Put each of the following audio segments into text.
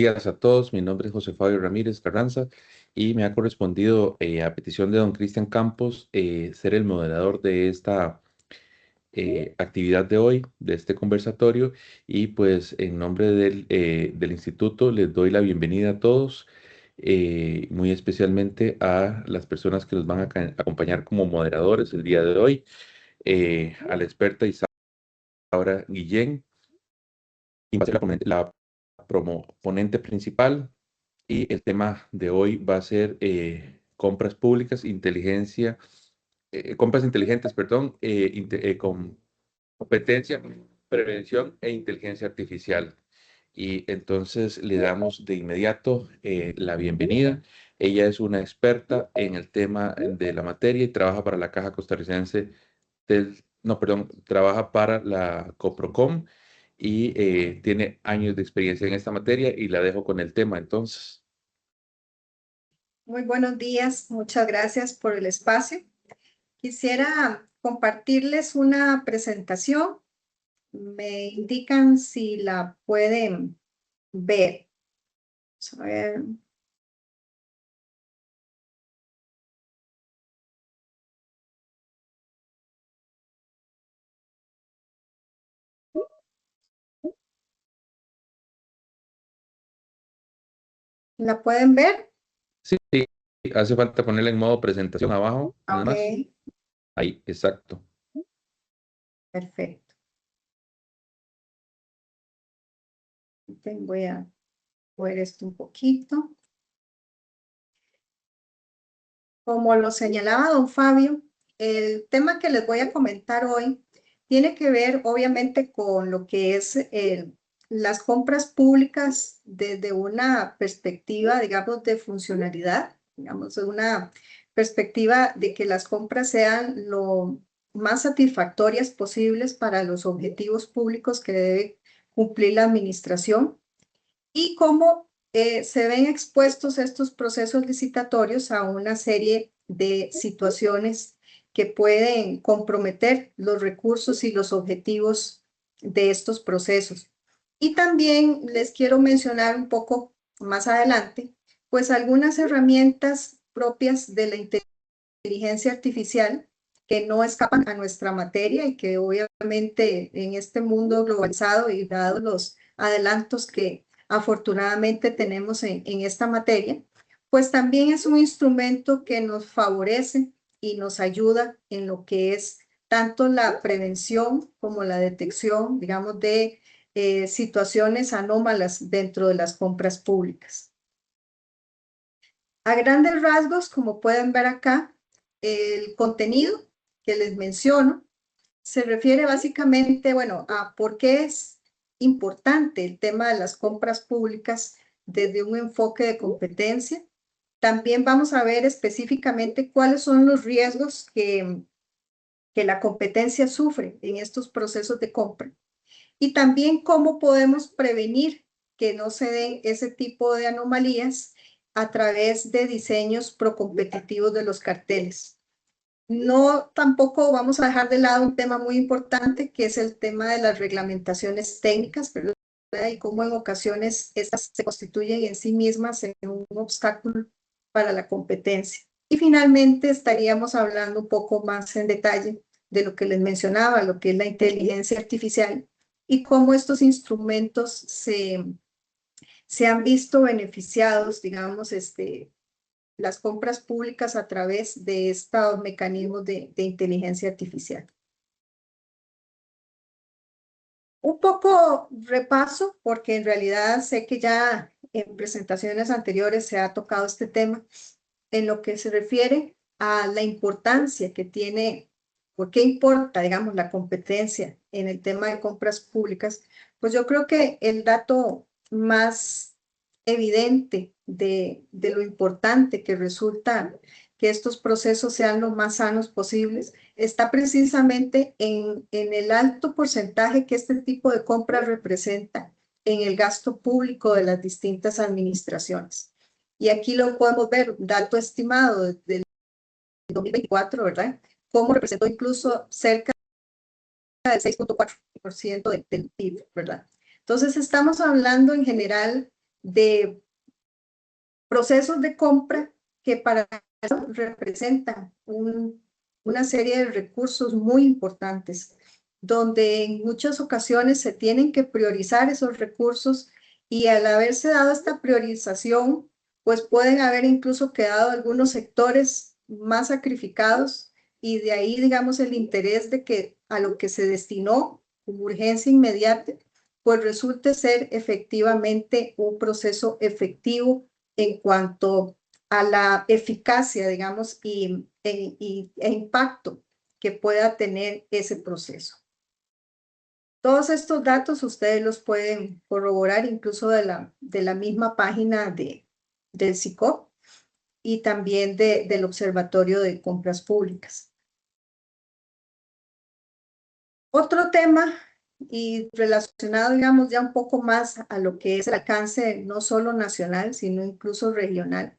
Días a todos, mi nombre es José Fabio Ramírez Carranza y me ha correspondido a petición de don Cristian Campos ser el moderador de esta actividad de hoy, de este conversatorio y pues en nombre del instituto les doy la bienvenida a todos, muy especialmente a las personas que nos van a acompañar como moderadores el día de hoy, a la experta Isaura Guillén, quien va a ser la ponente principal. Y el tema de hoy va a ser compras públicas, compras inteligentes, perdón, con competencia, prevención e inteligencia artificial. Y entonces le damos de inmediato la bienvenida. Ella es una experta en el tema de la materia y trabaja para la Caja Costarricense no, perdón, trabaja para la Coprocom y tiene años de experiencia en esta materia y la dejo con el tema entonces. Muy buenos días, muchas gracias por el espacio. Quisiera compartirles una presentación. Me indican si la pueden ver. Vamos a ver. ¿La pueden ver? Sí, sí, hace falta ponerla en modo presentación abajo, nada Ok, más. Ahí, exacto. perfecto. Voy a mover esto un poquito. Como lo señalaba don Fabio, el tema que les voy a comentar hoy tiene que ver obviamente con lo que es las compras públicas desde una perspectiva, digamos, de funcionalidad, digamos, de una perspectiva de que las compras sean lo más satisfactorias posibles para los objetivos públicos que debe cumplir la administración y cómo se ven expuestos estos procesos licitatorios a una serie de situaciones que pueden comprometer los recursos y los objetivos de estos procesos. Y también les quiero mencionar un poco más adelante, pues algunas herramientas propias de la inteligencia artificial que no escapan a nuestra materia y que obviamente en este mundo globalizado y dados los adelantos que afortunadamente tenemos en esta materia, pues también es un instrumento que nos favorece y nos ayuda en lo que es tanto la prevención como la detección, digamos, de situaciones anómalas dentro de las compras públicas. A grandes rasgos, como pueden ver acá, el contenido que les menciono se refiere básicamente, bueno, a por qué es importante el tema de las compras públicas desde un enfoque de competencia. También vamos a ver específicamente cuáles son los riesgos que la competencia sufre en estos procesos de compra y también cómo podemos prevenir que no se den ese tipo de anomalías a través de diseños procompetitivos de los carteles. No, tampoco vamos a dejar de lado un tema muy importante, que es el tema de las reglamentaciones técnicas, ¿verdad? Y cómo en ocasiones estas se constituyen en sí mismas en un obstáculo para la competencia. Y finalmente estaríamos hablando un poco más en detalle de lo que les mencionaba, lo que es la inteligencia artificial y cómo estos instrumentos se han visto beneficiados, digamos, las compras públicas a través de estos mecanismos de inteligencia artificial. Un poco repaso, porque en realidad sé que ya en presentaciones anteriores se ha tocado este tema, en lo que se refiere a la importancia que tiene, por qué importa, digamos, la competencia en el tema de compras públicas, pues yo creo que el dato más evidente de lo importante que resulta que estos procesos sean lo más sanos posibles está precisamente en el alto porcentaje que este tipo de compras representa en el gasto público de las distintas administraciones. Y aquí lo podemos ver, dato estimado del 2024, ¿verdad? Cómo representó incluso cerca del 6.4% del PIB, ¿verdad? Entonces estamos hablando en general de procesos de compra que para eso representan una serie de recursos muy importantes, donde en muchas ocasiones se tienen que priorizar esos recursos y al haberse dado esta priorización, pues pueden haber incluso quedado algunos sectores más sacrificados y de ahí, digamos, el interés de que a lo que se destinó como urgencia inmediata, pues resulte ser efectivamente un proceso efectivo en cuanto a la eficacia, digamos, e impacto que pueda tener ese proceso. Todos estos datos ustedes los pueden corroborar incluso de la misma página del SICOP y también del Observatorio de Compras Públicas. Otro tema y relacionado, digamos, ya un poco más a lo que es el alcance no solo nacional, sino incluso regional.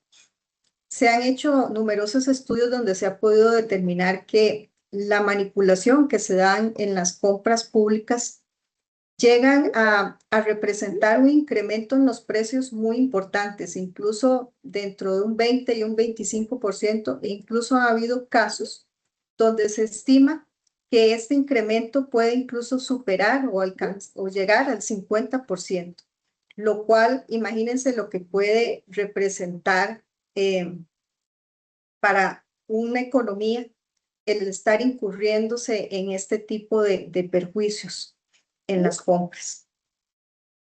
Se han hecho numerosos estudios donde se ha podido determinar que la manipulación que se dan en las compras públicas llegan a representar un incremento en los precios muy importantes, incluso dentro de un 20 y un 25%, e incluso ha habido casos donde se estima que este incremento puede incluso superar o llegar al 50%, lo cual imagínense lo que puede representar para una economía el estar incurriéndose en este tipo de perjuicios en las compras.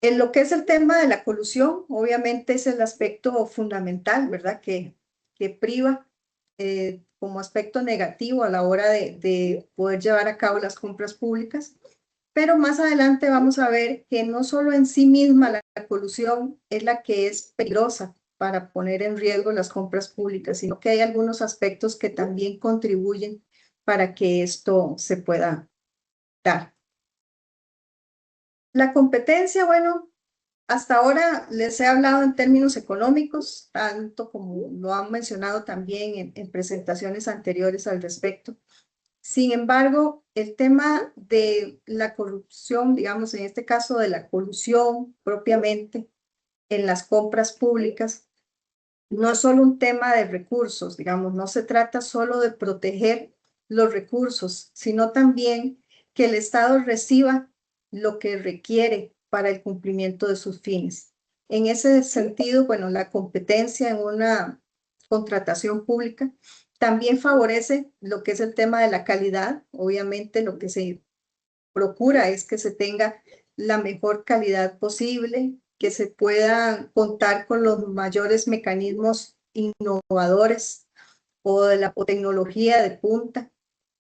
En lo que es el tema de la colusión, obviamente es el aspecto fundamental, ¿verdad? Que priva como aspecto negativo a la hora de poder llevar a cabo las compras públicas. Pero más adelante vamos a ver que no solo en sí misma la colusión es la que es peligrosa para poner en riesgo las compras públicas, sino que hay algunos aspectos que también contribuyen para que esto se pueda dar. La competencia, bueno, hasta ahora les he hablado en términos económicos, tanto como lo han mencionado también en presentaciones anteriores al respecto. Sin embargo, el tema de la corrupción, digamos, en este caso de la colusión propiamente en las compras públicas, no es solo un tema de recursos, digamos, no se trata solo de proteger los recursos, sino también que el Estado reciba lo que requiere para el cumplimiento de sus fines. En ese sentido, bueno, la competencia en una contratación pública también favorece lo que es el tema de la calidad. Obviamente, lo que se procura es que se tenga la mejor calidad posible, que se pueda contar con los mayores mecanismos innovadores o de la tecnología de punta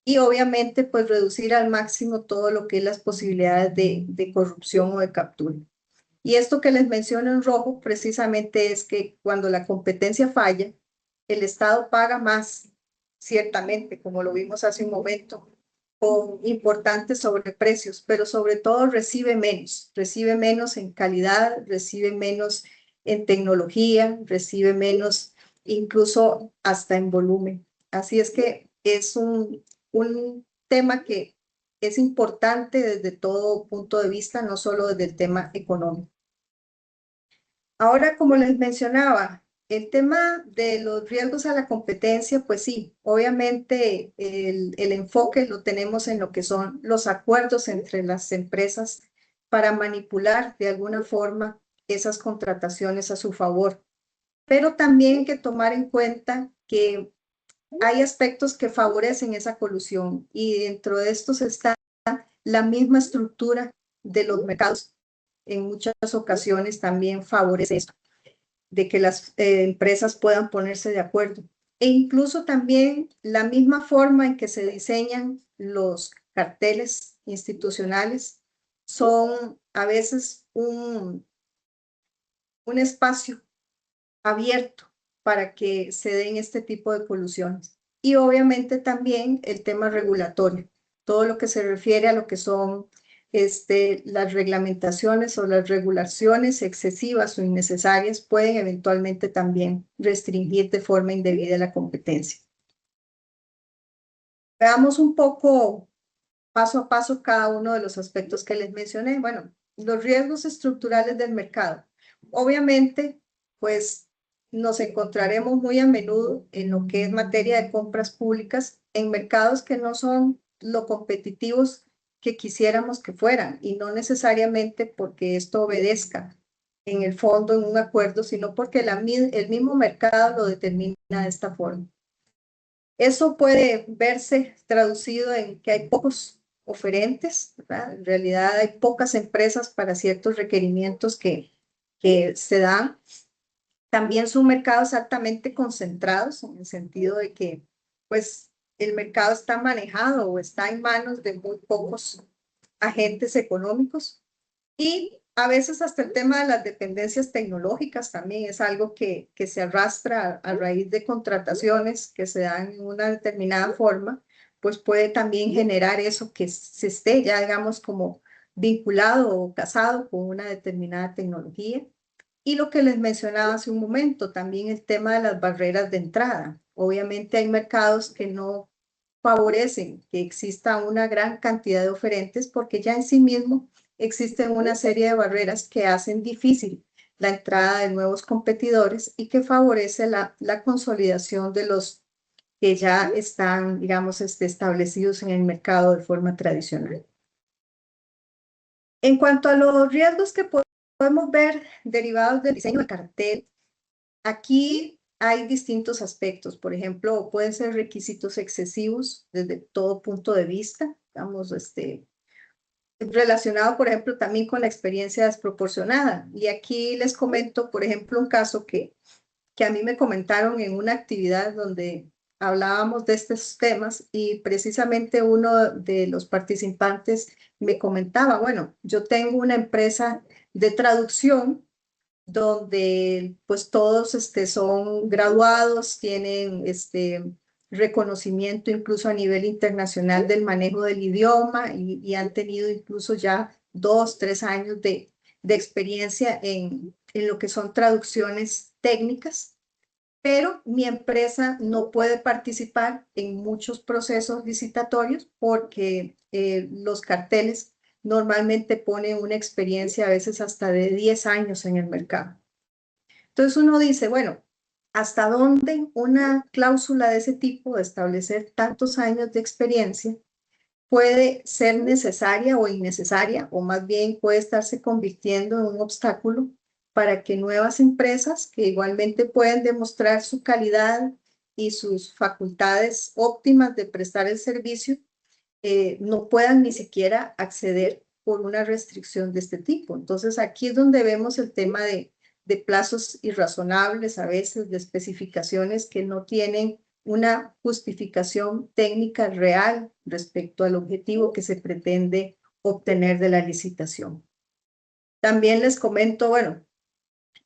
y obviamente pues reducir al máximo todo lo que es las posibilidades de corrupción o de captura. Y esto que les menciono en rojo precisamente es que cuando la competencia falla, el Estado paga más, ciertamente, como lo vimos hace un momento, con importantes sobreprecios, pero sobre todo recibe menos en calidad, recibe menos en tecnología, recibe menos incluso hasta en volumen. Así es que es un tema que es importante desde todo punto de vista, no solo desde el tema económico. Ahora, como les mencionaba, el tema de los riesgos a la competencia, pues sí, obviamente el enfoque lo tenemos en lo que son los acuerdos entre las empresas para manipular de alguna forma esas contrataciones a su favor. Pero también hay que tomar en cuenta que hay aspectos que favorecen esa colusión y dentro de estos está la misma estructura de los mercados. En muchas ocasiones también favorece esto, de que las empresas puedan ponerse de acuerdo. E incluso también la misma forma en que se diseñan los carteles institucionales son a veces un espacio abierto para que se den este tipo de colusiones. Y obviamente también el tema regulatorio, todo lo que se refiere a lo que son las reglamentaciones o las regulaciones excesivas o innecesarias pueden eventualmente también restringir de forma indebida la competencia. Veamos un poco paso a paso cada uno de los aspectos que les mencioné. Bueno, los riesgos estructurales del mercado. obviamente, pues nos encontraremos muy a menudo en lo que es materia de compras públicas en mercados que no son lo competitivos que quisiéramos que fueran, y no necesariamente porque esto obedezca en el fondo en un acuerdo, sino porque el mismo mercado lo determina de esta forma. Eso puede verse traducido en que hay pocos oferentes, ¿verdad? En realidad hay pocas empresas para ciertos requerimientos que se dan. También son mercados altamente concentrados, en el sentido de que pues, el mercado está manejado o está en manos de muy pocos agentes económicos. Y a veces hasta el tema de las dependencias tecnológicas también es algo que se arrastra a raíz de contrataciones que se dan en una determinada forma, pues puede también generar eso que se esté ya, digamos, como vinculado o casado con una determinada tecnología. Y lo que les mencionaba hace un momento, también el tema de las barreras de entrada. Obviamente hay mercados que no favorecen que exista una gran cantidad de oferentes porque ya en sí mismo existen una serie de barreras que hacen difícil la entrada de nuevos competidores y que favorece la consolidación de los que ya están, digamos, establecidos en el mercado de forma tradicional. En cuanto a los riesgos que podemos ver derivados del diseño del cartel, aquí hay distintos aspectos. Por ejemplo, pueden ser requisitos excesivos desde todo punto de vista, digamos, relacionado, por ejemplo, también con la experiencia desproporcionada. Y aquí les comento, por ejemplo, un caso que a mí me comentaron en una actividad donde hablábamos de estos temas y precisamente uno de los participantes me comentaba, bueno, yo tengo una empresa de traducción donde pues todos son graduados, tienen reconocimiento incluso a nivel internacional del manejo del idioma y han tenido incluso ya 2, 3 años de experiencia en lo que son traducciones técnicas, pero mi empresa no puede participar en muchos procesos licitatorios porque los carteles normalmente ponen una experiencia a veces hasta de 10 años en el mercado. Entonces uno dice, bueno, ¿hasta dónde una cláusula de ese tipo, de establecer tantos años de experiencia, puede ser necesaria o innecesaria, o más bien puede estarse convirtiendo en un obstáculo para que nuevas empresas que igualmente pueden demostrar su calidad y sus facultades óptimas de prestar el servicio, no puedan ni siquiera acceder por una restricción de este tipo? Entonces aquí es donde vemos el tema de plazos irrazonables, a veces de especificaciones que no tienen una justificación técnica real respecto al objetivo que se pretende obtener de la licitación. También les comento, bueno,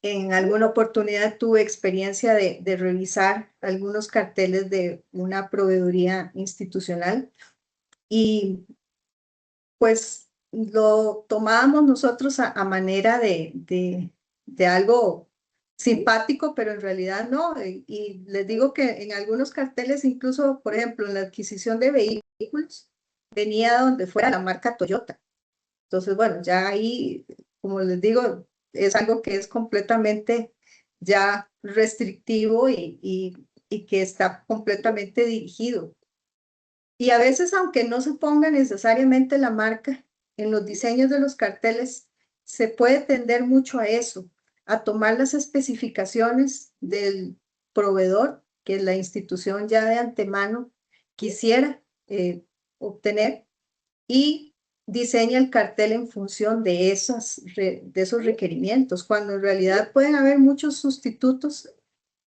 en alguna oportunidad tuve experiencia de revisar algunos carteles de una proveeduría institucional y pues lo tomábamos nosotros a manera de algo simpático, pero en realidad no. Y les digo que en algunos carteles, incluso, por ejemplo, en la adquisición de vehículos, venía donde fuera la marca Toyota. Entonces, bueno, ya ahí, como les digo, es algo que es completamente ya restrictivo y que está completamente dirigido. Y a veces, aunque no se ponga necesariamente la marca en los diseños de los carteles, se puede tender mucho a eso, a tomar las especificaciones del proveedor que la institución ya de antemano quisiera obtener y diseña el cartel en función de esos requerimientos, cuando en realidad pueden haber muchos sustitutos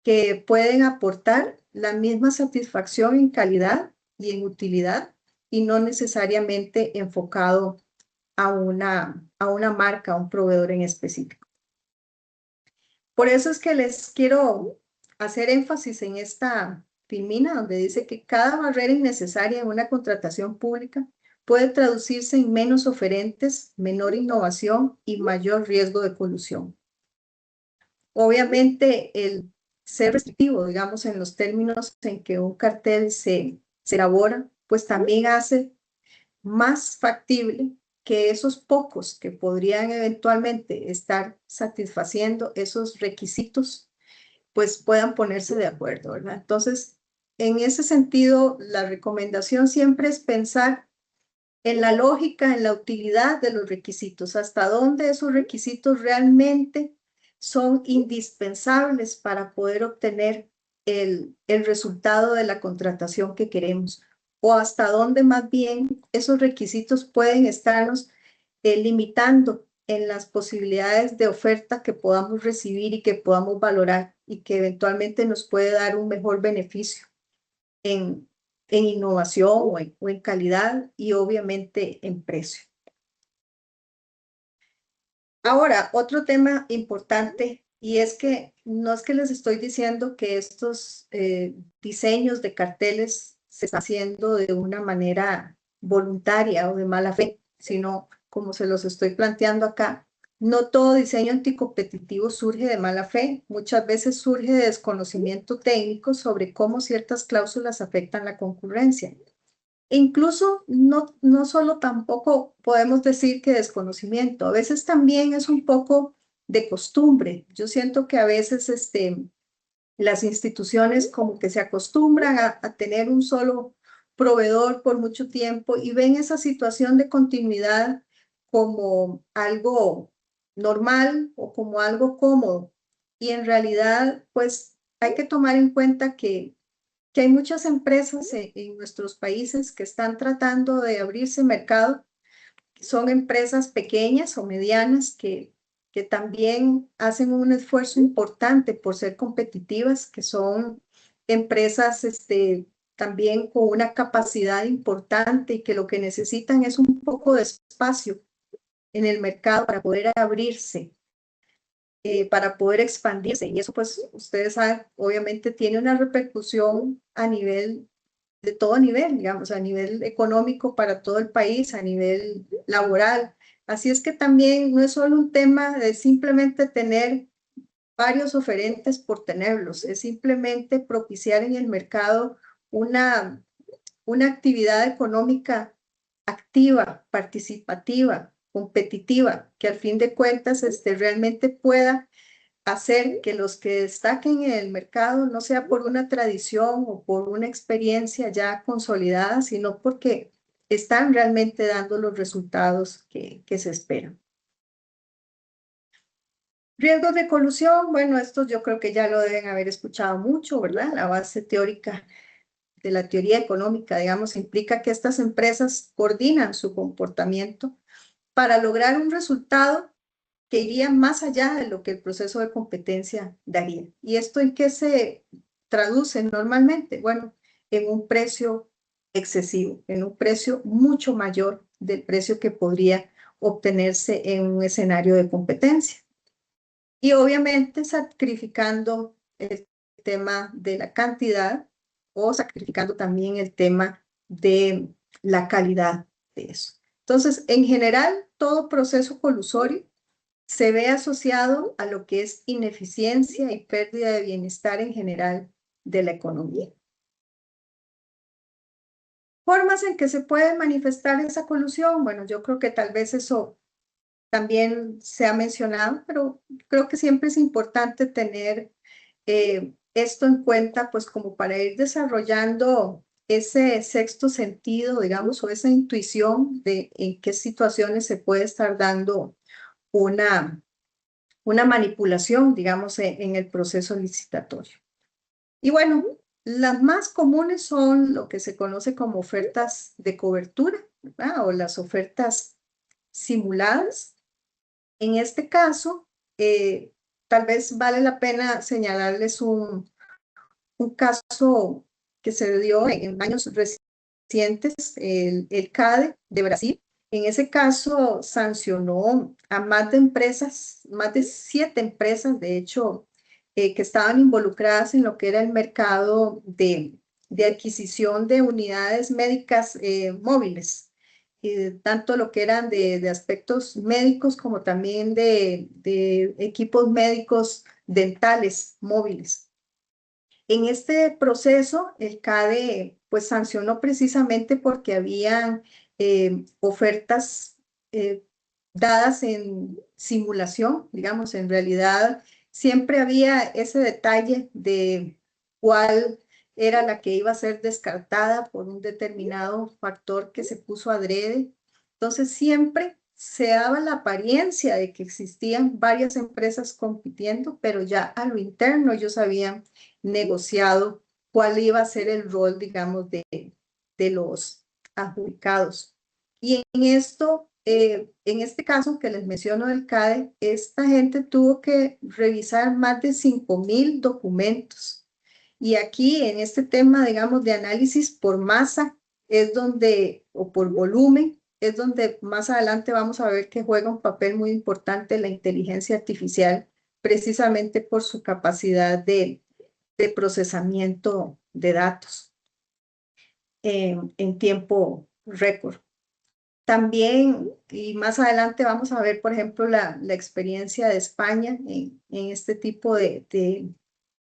que pueden aportar la misma satisfacción en calidad y en utilidad y no necesariamente enfocado a una marca, a un proveedor en específico. Por eso es que les quiero hacer énfasis en esta filmina donde dice que cada barrera innecesaria en una contratación pública puede traducirse en menos oferentes, menor innovación y mayor riesgo de colusión. Obviamente, el ser restrictivo, digamos, en los términos en que un cartel se elabora, pues también hace más factible que esos pocos que podrían eventualmente estar satisfaciendo esos requisitos, pues puedan ponerse de acuerdo, ¿verdad? Entonces, en ese sentido, la recomendación siempre es pensar en la lógica, en la utilidad de los requisitos, hasta dónde esos requisitos realmente son indispensables para poder obtener el resultado de la contratación que queremos, o hasta dónde más bien esos requisitos pueden estarnos limitando en las posibilidades de oferta que podamos recibir y que podamos valorar y que eventualmente nos puede dar un mejor beneficio en, en innovación o en calidad y obviamente en precio. Ahora, otro tema importante, y es que no es que les estoy diciendo que estos diseños de carteles se están haciendo de una manera voluntaria o de mala fe, sino como se los estoy planteando acá, no todo diseño anticompetitivo surge de mala fe, muchas veces surge de desconocimiento técnico sobre cómo ciertas cláusulas afectan la concurrencia. Incluso no solo tampoco podemos decir que desconocimiento, a veces también es un poco de costumbre. Yo siento que a veces las instituciones como que se acostumbran a tener un solo proveedor por mucho tiempo y ven esa situación de continuidad como algo normal o como algo cómodo. Y en realidad, pues hay que tomar en cuenta que hay muchas empresas en nuestros países que están tratando de abrirse mercado. Son empresas pequeñas o medianas que también hacen un esfuerzo importante por ser competitivas, que son empresas también con una capacidad importante y que lo que necesitan es un poco de espacio en el mercado para poder abrirse, para poder expandirse. Y eso, pues, ustedes saben, obviamente tiene una repercusión a nivel de todo nivel, digamos, a nivel económico para todo el país, a nivel laboral. Así es que también no es solo un tema de simplemente tener varios oferentes por tenerlos, es simplemente propiciar en el mercado una, una actividad económica activa, participativa, competitiva, que al fin de cuentas realmente pueda hacer que los que destaquen en el mercado no sea por una tradición o por una experiencia ya consolidada, sino porque están realmente dando los resultados que se esperan. Riesgos de colusión, bueno, estos yo creo que ya lo deben haber escuchado mucho, ¿verdad? La base teórica de la teoría económica, digamos, implica que estas empresas coordinan su comportamiento para lograr un resultado que iría más allá de lo que el proceso de competencia daría. ¿Y esto en qué se traduce normalmente? Bueno, en un precio excesivo, en un precio mucho mayor del precio que podría obtenerse en un escenario de competencia. Y obviamente sacrificando el tema de la cantidad o sacrificando también el tema de la calidad de eso. Entonces, en general, todo proceso colusorio se ve asociado a lo que es ineficiencia y pérdida de bienestar en general de la economía. Formas en que se puede manifestar esa colusión, bueno, yo creo que tal vez eso también se ha mencionado, pero creo que siempre es importante tener esto en cuenta, pues como para ir desarrollando ese sexto sentido, digamos, o esa intuición de en qué situaciones se puede estar dando una manipulación, digamos, en el proceso licitatorio. Y bueno, las más comunes son lo que se conoce como ofertas de cobertura, ¿verdad? O las ofertas simuladas. En este caso, tal vez vale la pena señalarles un caso que se dio en años recientes, el CADE de Brasil. En ese caso sancionó a más de empresas, más de 7 empresas, de hecho, que estaban involucradas en lo que era el mercado de adquisición de unidades médicas móviles, tanto lo que eran de aspectos médicos como también de equipos médicos dentales móviles. En este proceso, el CADE pues sancionó precisamente porque habían ofertas dadas en simulación, digamos, en realidad siempre había ese detalle de cuál era la que iba a ser descartada por un determinado factor que se puso adrede. Entonces siempre se daba la apariencia de que existían varias empresas compitiendo, pero ya a lo interno ellos habían negociado cuál iba a ser el rol, digamos, de los adjudicados. Y en esto, en este caso que les menciono del CADE, esta gente tuvo que revisar más de 5,000 documentos. Y aquí en este tema, digamos, de análisis por masa, es donde, o por volumen, es donde más adelante vamos a ver que juega un papel muy importante la inteligencia artificial, precisamente por su capacidad de procesamiento de datos en tiempo récord. También, y más adelante vamos a ver, por ejemplo, la experiencia de España en este tipo de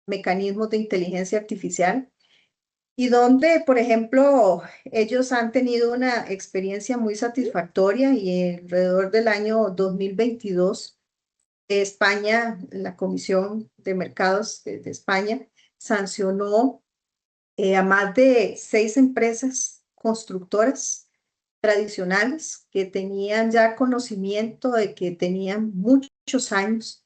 mecanismos de inteligencia artificial, y donde, por ejemplo, ellos han tenido una experiencia muy satisfactoria y alrededor del año 2022, España, la Comisión de Mercados de España, sancionó a más de 6 empresas constructoras tradicionales que tenían ya conocimiento de que tenían muchos años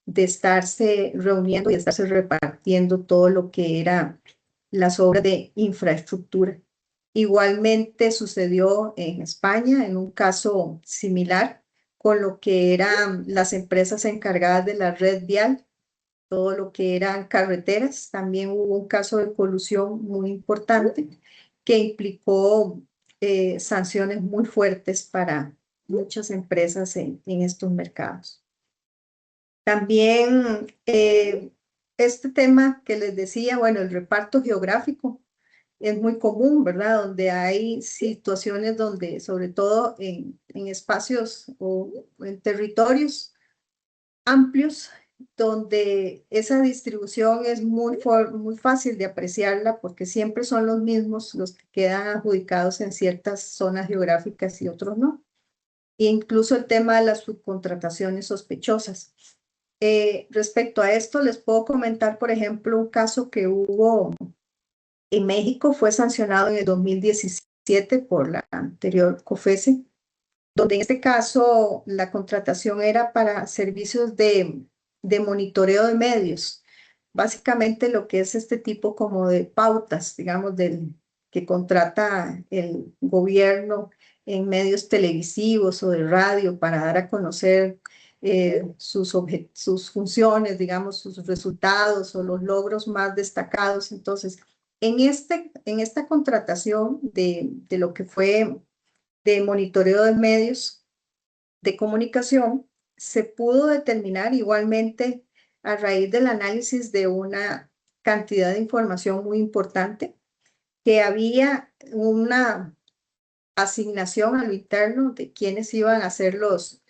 de estarse reuniendo y de estarse repartiendo todo lo que era las obras de infraestructura. Igualmente sucedió en España en un caso similar con lo que eran las empresas encargadas de la red vial, todo lo que eran carreteras. También hubo un caso de colusión muy importante que implicó sanciones muy fuertes para muchas empresas en estos mercados. También este tema que les decía, bueno, el reparto geográfico es muy común, ¿verdad? Donde hay situaciones donde, sobre todo en espacios o en territorios amplios, donde esa distribución es muy fácil de apreciarla porque siempre son los mismos los que quedan adjudicados en ciertas zonas geográficas y otros no. E incluso el tema de las subcontrataciones sospechosas. Respecto a esto, les puedo comentar, por ejemplo, un caso que hubo en México, fue sancionado en el 2017 por la anterior COFECE, donde en este caso la contratación era para servicios de monitoreo de medios. Básicamente lo que es este tipo como de pautas, digamos, que contrata el gobierno en medios televisivos o de radio para dar a conocer sus funciones, digamos, sus resultados o los logros más destacados. Entonces, en esta contratación de lo que fue de monitoreo de medios de comunicación, se pudo determinar igualmente a raíz del análisis de una cantidad de información muy importante que había una asignación a lo interno de quienes iban a ser los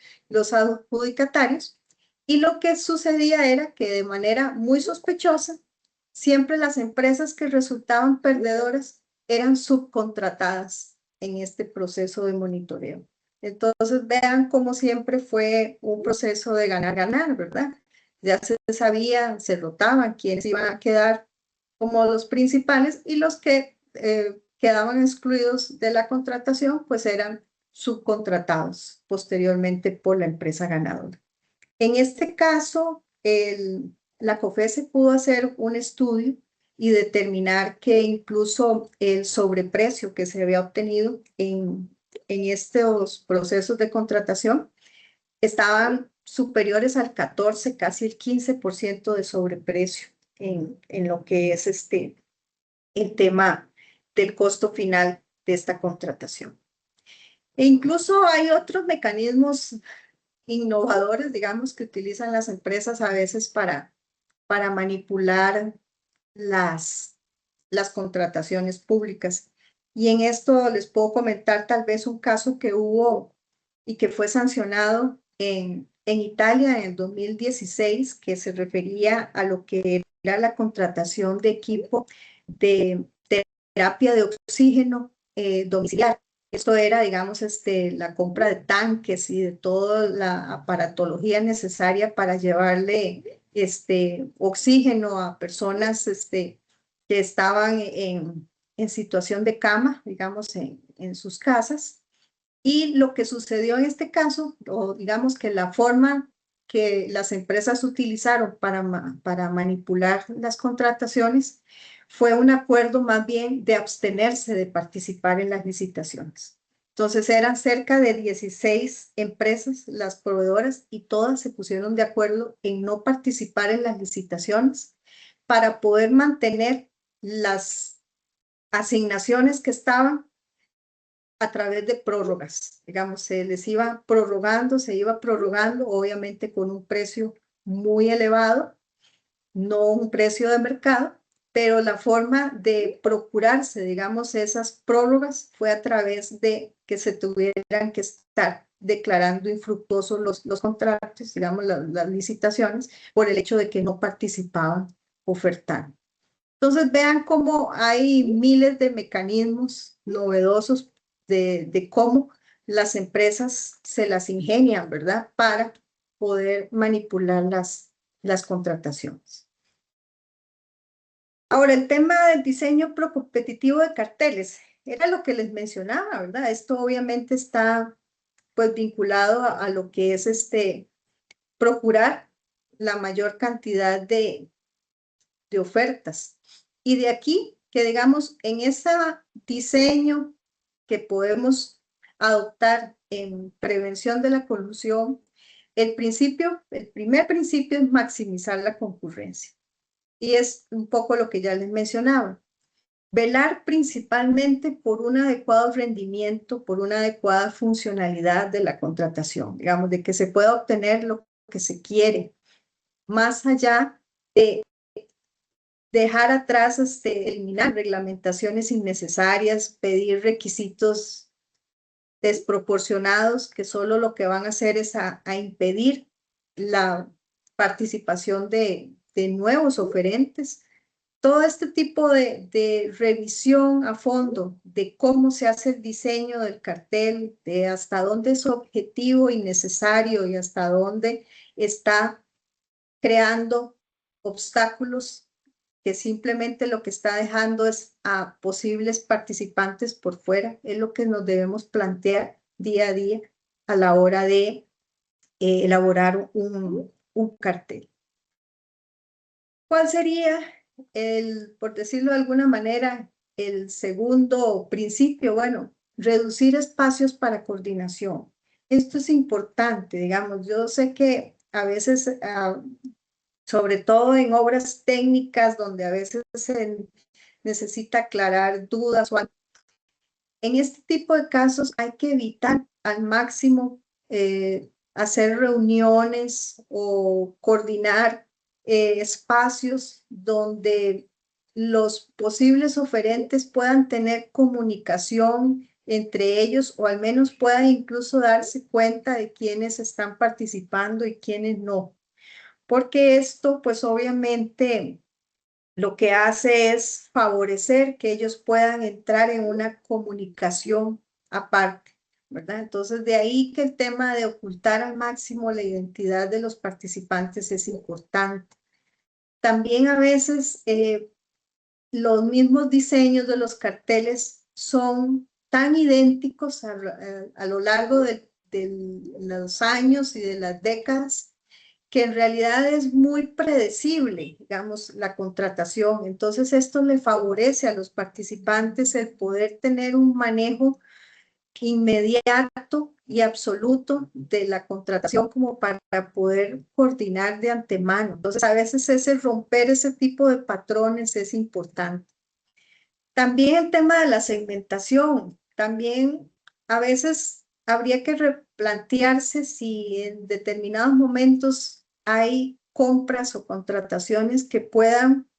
adjudicatarios, y lo que sucedía era que de manera muy sospechosa, siempre las empresas que resultaban perdedoras eran subcontratadas en este proceso de monitoreo. Entonces vean cómo siempre fue un proceso de ganar-ganar, ¿verdad? Ya se sabía, se rotaban quienes iban a quedar como los principales, y los que quedaban excluidos de la contratación, pues eran subcontratados posteriormente por la empresa ganadora. En este caso, la COFECE pudo hacer un estudio y determinar que incluso el sobreprecio que se había obtenido en estos procesos de contratación estaban superiores al 14, casi el 15% de sobreprecio en lo que es el tema del costo final de esta contratación. E incluso hay otros mecanismos innovadores, digamos, que utilizan las empresas a veces para manipular las contrataciones públicas. Y en esto les puedo comentar tal vez un caso que hubo y que fue sancionado en Italia en el 2016, que se refería a lo que era la contratación de equipo de terapia de oxígeno domiciliar. Esto era, digamos, la compra de tanques y de toda la aparatología necesaria para llevarle oxígeno a personas que estaban en situación de cama, digamos, en sus casas. Y lo que sucedió en este caso, o digamos que la forma que las empresas utilizaron para manipular las contrataciones fue un acuerdo más bien de abstenerse de participar en las licitaciones. Entonces eran cerca de 16 empresas, las proveedoras, y todas se pusieron de acuerdo en no participar en las licitaciones para poder mantener las asignaciones que estaban a través de prórrogas. Digamos, se les iba prorrogando, se iba prorrogando, obviamente con un precio muy elevado, no un precio de mercado, pero la forma de procurarse, digamos, esas prórrogas fue a través de que se tuvieran que estar declarando infructuosos los contratos, digamos, las licitaciones, por el hecho de que no participaban ofertando. Entonces vean cómo hay miles de mecanismos novedosos de cómo las empresas se las ingenian, ¿verdad? Para poder manipular las contrataciones. Ahora, el tema del diseño procompetitivo de carteles, era lo que les mencionaba, ¿verdad? Esto obviamente está pues vinculado a lo que es procurar la mayor cantidad de ofertas. Y de aquí que digamos en ese diseño que podemos adoptar en prevención de la colusión, el primer principio es maximizar la concurrencia. Y es un poco lo que ya les mencionaba. Velar principalmente por un adecuado rendimiento, por una adecuada funcionalidad de la contratación, digamos, de que se pueda obtener lo que se quiere, más allá de dejar atrás, eliminar reglamentaciones innecesarias, pedir requisitos desproporcionados que solo lo que van a hacer es a impedir la participación de nuevos oferentes. Todo este tipo de revisión a fondo de cómo se hace el diseño del cartel, de hasta dónde es objetivo y necesario y hasta dónde está creando obstáculos que simplemente lo que está dejando es a posibles participantes por fuera, es lo que nos debemos plantear día a día a la hora de elaborar un cartel. ¿Cuál sería por decirlo de alguna manera, el segundo principio? Bueno, reducir espacios para coordinación. Esto es importante, digamos, yo sé que a veces sobre todo en obras técnicas donde a veces se necesita aclarar dudas. En este tipo de casos hay que evitar al máximo hacer reuniones o coordinar espacios donde los posibles oferentes puedan tener comunicación entre ellos o al menos puedan incluso darse cuenta de quiénes están participando y quiénes no, porque esto pues obviamente lo que hace es favorecer que ellos puedan entrar en una comunicación aparte, ¿verdad? Entonces de ahí que el tema de ocultar al máximo la identidad de los participantes es importante. También a veces los mismos diseños de los carteles son tan idénticos a lo largo de los años y de las décadas que en realidad es muy predecible, digamos, la contratación. Entonces, esto le favorece a los participantes el poder tener un manejo inmediato y absoluto de la contratación como para poder coordinar de antemano. Entonces, a veces romper ese tipo de patrones es importante. También el tema de la segmentación, también a veces habría que replantearse si en determinados momentos hay compras o contrataciones que puedan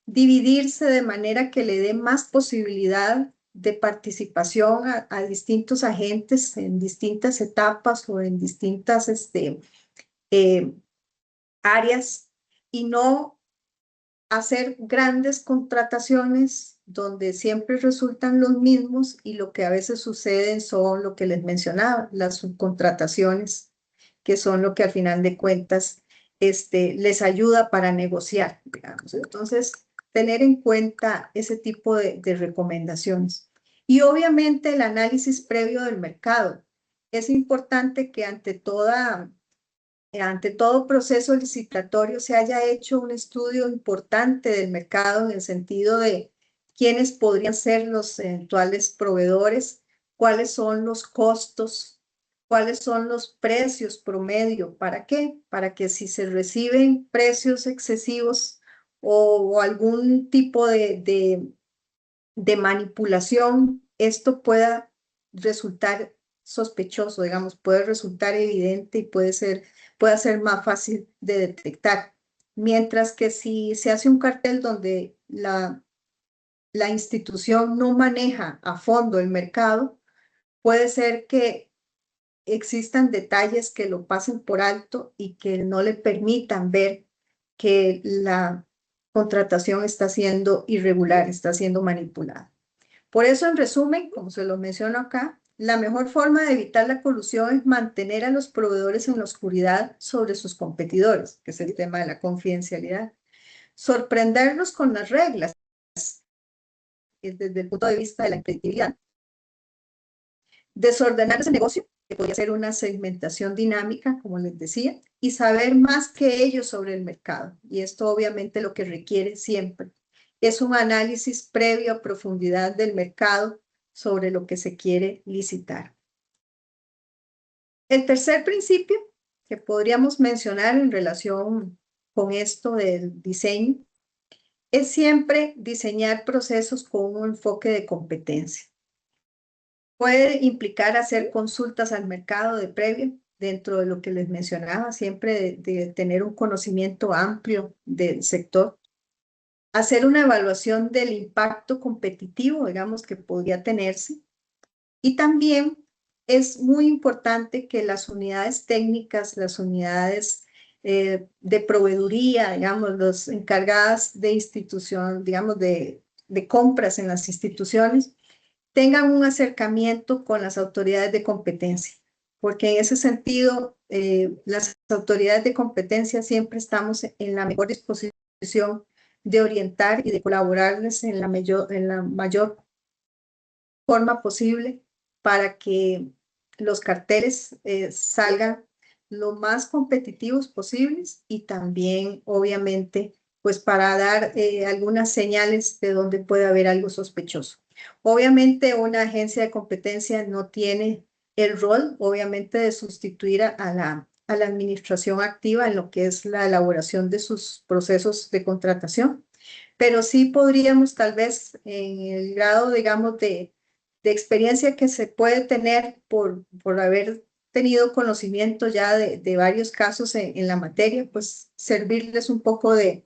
dividirse de manera que le dé más posibilidad de participación a distintos agentes en distintas etapas o en distintas áreas y no hacer grandes contrataciones donde siempre resultan los mismos y lo que a veces suceden son lo que les mencionaba, las subcontrataciones, que son lo que al final de cuentas les ayuda para negociar, digamos. Entonces, tener en cuenta ese tipo de recomendaciones. Y obviamente el análisis previo del mercado. Es importante que ante todo proceso licitatorio se haya hecho un estudio importante del mercado en el sentido de quiénes podrían ser los eventuales proveedores, cuáles son los costos, cuáles son los precios promedio. ¿Para qué? Para que si se reciben precios excesivos o algún tipo de manipulación, esto pueda resultar sospechoso, digamos, puede resultar evidente y puede ser más fácil de detectar. Mientras que si se hace un cartel donde la institución no maneja a fondo el mercado, puede ser que existan detalles que lo pasen por alto y que no le permitan ver que la contratación está siendo irregular, está siendo manipulada. Por eso, en resumen, como se lo menciono acá, la mejor forma de evitar la colusión es mantener a los proveedores en la oscuridad sobre sus competidores, que es el tema de la confidencialidad. Sorprenderlos con las reglas, desde el punto de vista de la impredictibilidad. Desordenar ese negocio, que podría ser una segmentación dinámica, como les decía, y saber más que ellos sobre el mercado. Y esto obviamente lo que requiere siempre es un análisis previo a profundidad del mercado sobre lo que se quiere licitar. El tercer principio que podríamos mencionar en relación con esto del diseño es siempre diseñar procesos con un enfoque de competencia. Puede implicar hacer consultas al mercado de previo, dentro de lo que les mencionaba, siempre de tener un conocimiento amplio del sector. Hacer una evaluación del impacto competitivo, digamos, que podría tenerse. Y también es muy importante que las unidades técnicas, las unidades de proveeduría, digamos, los encargadas de institución, digamos, de compras en las instituciones, tengan un acercamiento con las autoridades de competencia, porque en ese sentido, las autoridades de competencia siempre estamos en la mejor disposición de orientar y de colaborarles en la mayor forma posible para que los carteles salgan lo más competitivos posibles y también, obviamente, pues para dar algunas señales de donde puede haber algo sospechoso. Obviamente, una agencia de competencia no tiene el rol, obviamente, de sustituir a la administración activa en lo que es la elaboración de sus procesos de contratación, pero sí podríamos tal vez en el grado, digamos, de experiencia que se puede tener por haber tenido conocimiento ya de varios casos en la materia, pues servirles un poco de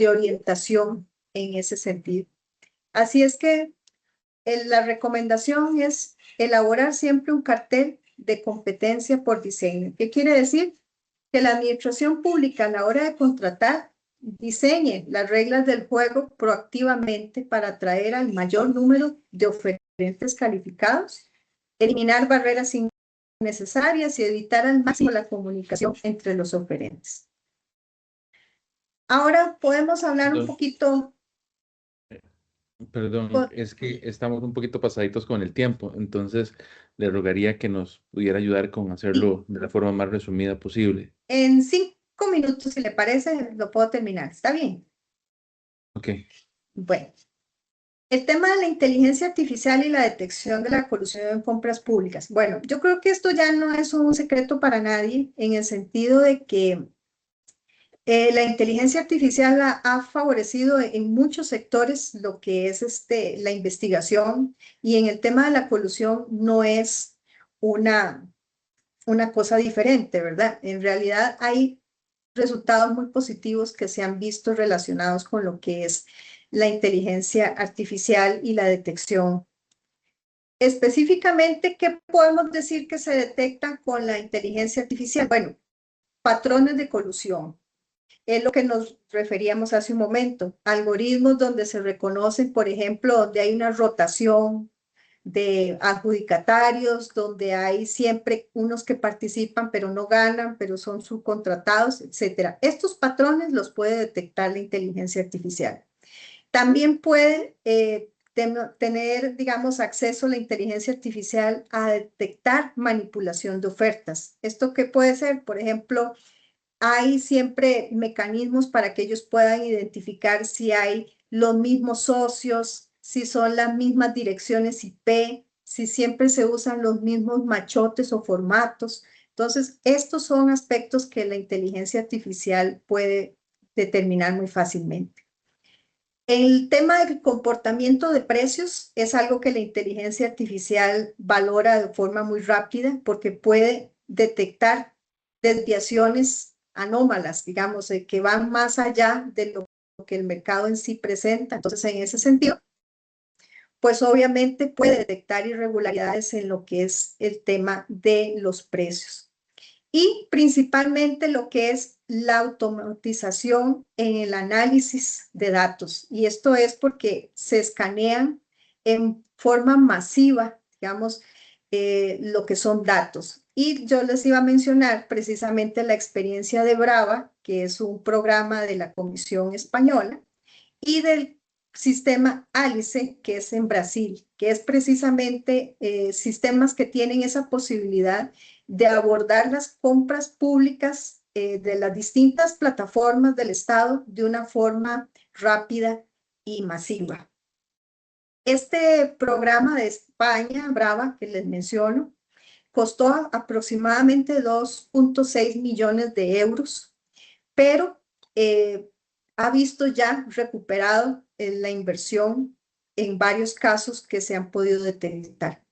orientación en ese sentido. Así es que la recomendación es elaborar siempre un cartel de competencia por diseño. ¿Qué quiere decir? Que la administración pública a la hora de contratar diseñe las reglas del juego proactivamente para atraer al mayor número de oferentes calificados, eliminar barreras innecesarias y evitar al máximo la comunicación entre los oferentes. Ahora podemos hablar un poquito. Perdón, es que estamos un poquito pasaditos con el tiempo, entonces le rogaría que nos pudiera ayudar con hacerlo de la forma más resumida posible. En 5 minutos, si le parece, lo puedo terminar. ¿Está bien? Ok. Bueno, el tema de la inteligencia artificial y la detección de la colusión en compras públicas. Bueno, yo creo que esto ya no es un secreto para nadie en el sentido de que la inteligencia artificial ha favorecido en muchos sectores lo que es la investigación, y en el tema de la colusión no es una cosa diferente, ¿verdad? En realidad hay resultados muy positivos que se han visto relacionados con lo que es la inteligencia artificial y la detección. Específicamente, ¿qué podemos decir que se detecta con la inteligencia artificial? Bueno, patrones de colusión. Es lo que nos referíamos hace un momento, algoritmos donde se reconocen, por ejemplo, donde hay una rotación de adjudicatarios, donde hay siempre unos que participan pero no ganan, pero son subcontratados, etcétera. Estos patrones los puede detectar la inteligencia artificial. También puede tener, digamos, acceso a la inteligencia artificial a detectar manipulación de ofertas. ¿Esto qué puede ser? Por ejemplo, hay siempre mecanismos para que ellos puedan identificar si hay los mismos socios, si son las mismas direcciones IP, si siempre se usan los mismos machotes o formatos. Entonces, estos son aspectos que la inteligencia artificial puede determinar muy fácilmente. El tema del comportamiento de precios es algo que la inteligencia artificial valora de forma muy rápida porque puede detectar desviaciones anómalas, digamos, que van más allá de lo que el mercado en sí presenta. Entonces, en ese sentido, pues obviamente puede detectar irregularidades en lo que es el tema de los precios y principalmente lo que es la automatización en el análisis de datos. Y esto es porque se escanean en forma masiva, digamos, lo que son datos. Y yo les iba a mencionar precisamente la experiencia de Brava, que es un programa de la Comisión Española, y del sistema ALICE, que es en Brasil, que es precisamente sistemas que tienen esa posibilidad de abordar las compras públicas de las distintas plataformas del Estado de una forma rápida y masiva. Este programa de España, Brava, que les menciono, costó aproximadamente 2.6 millones de euros, pero ha visto ya recuperado la inversión en varios casos que se han podido detectar.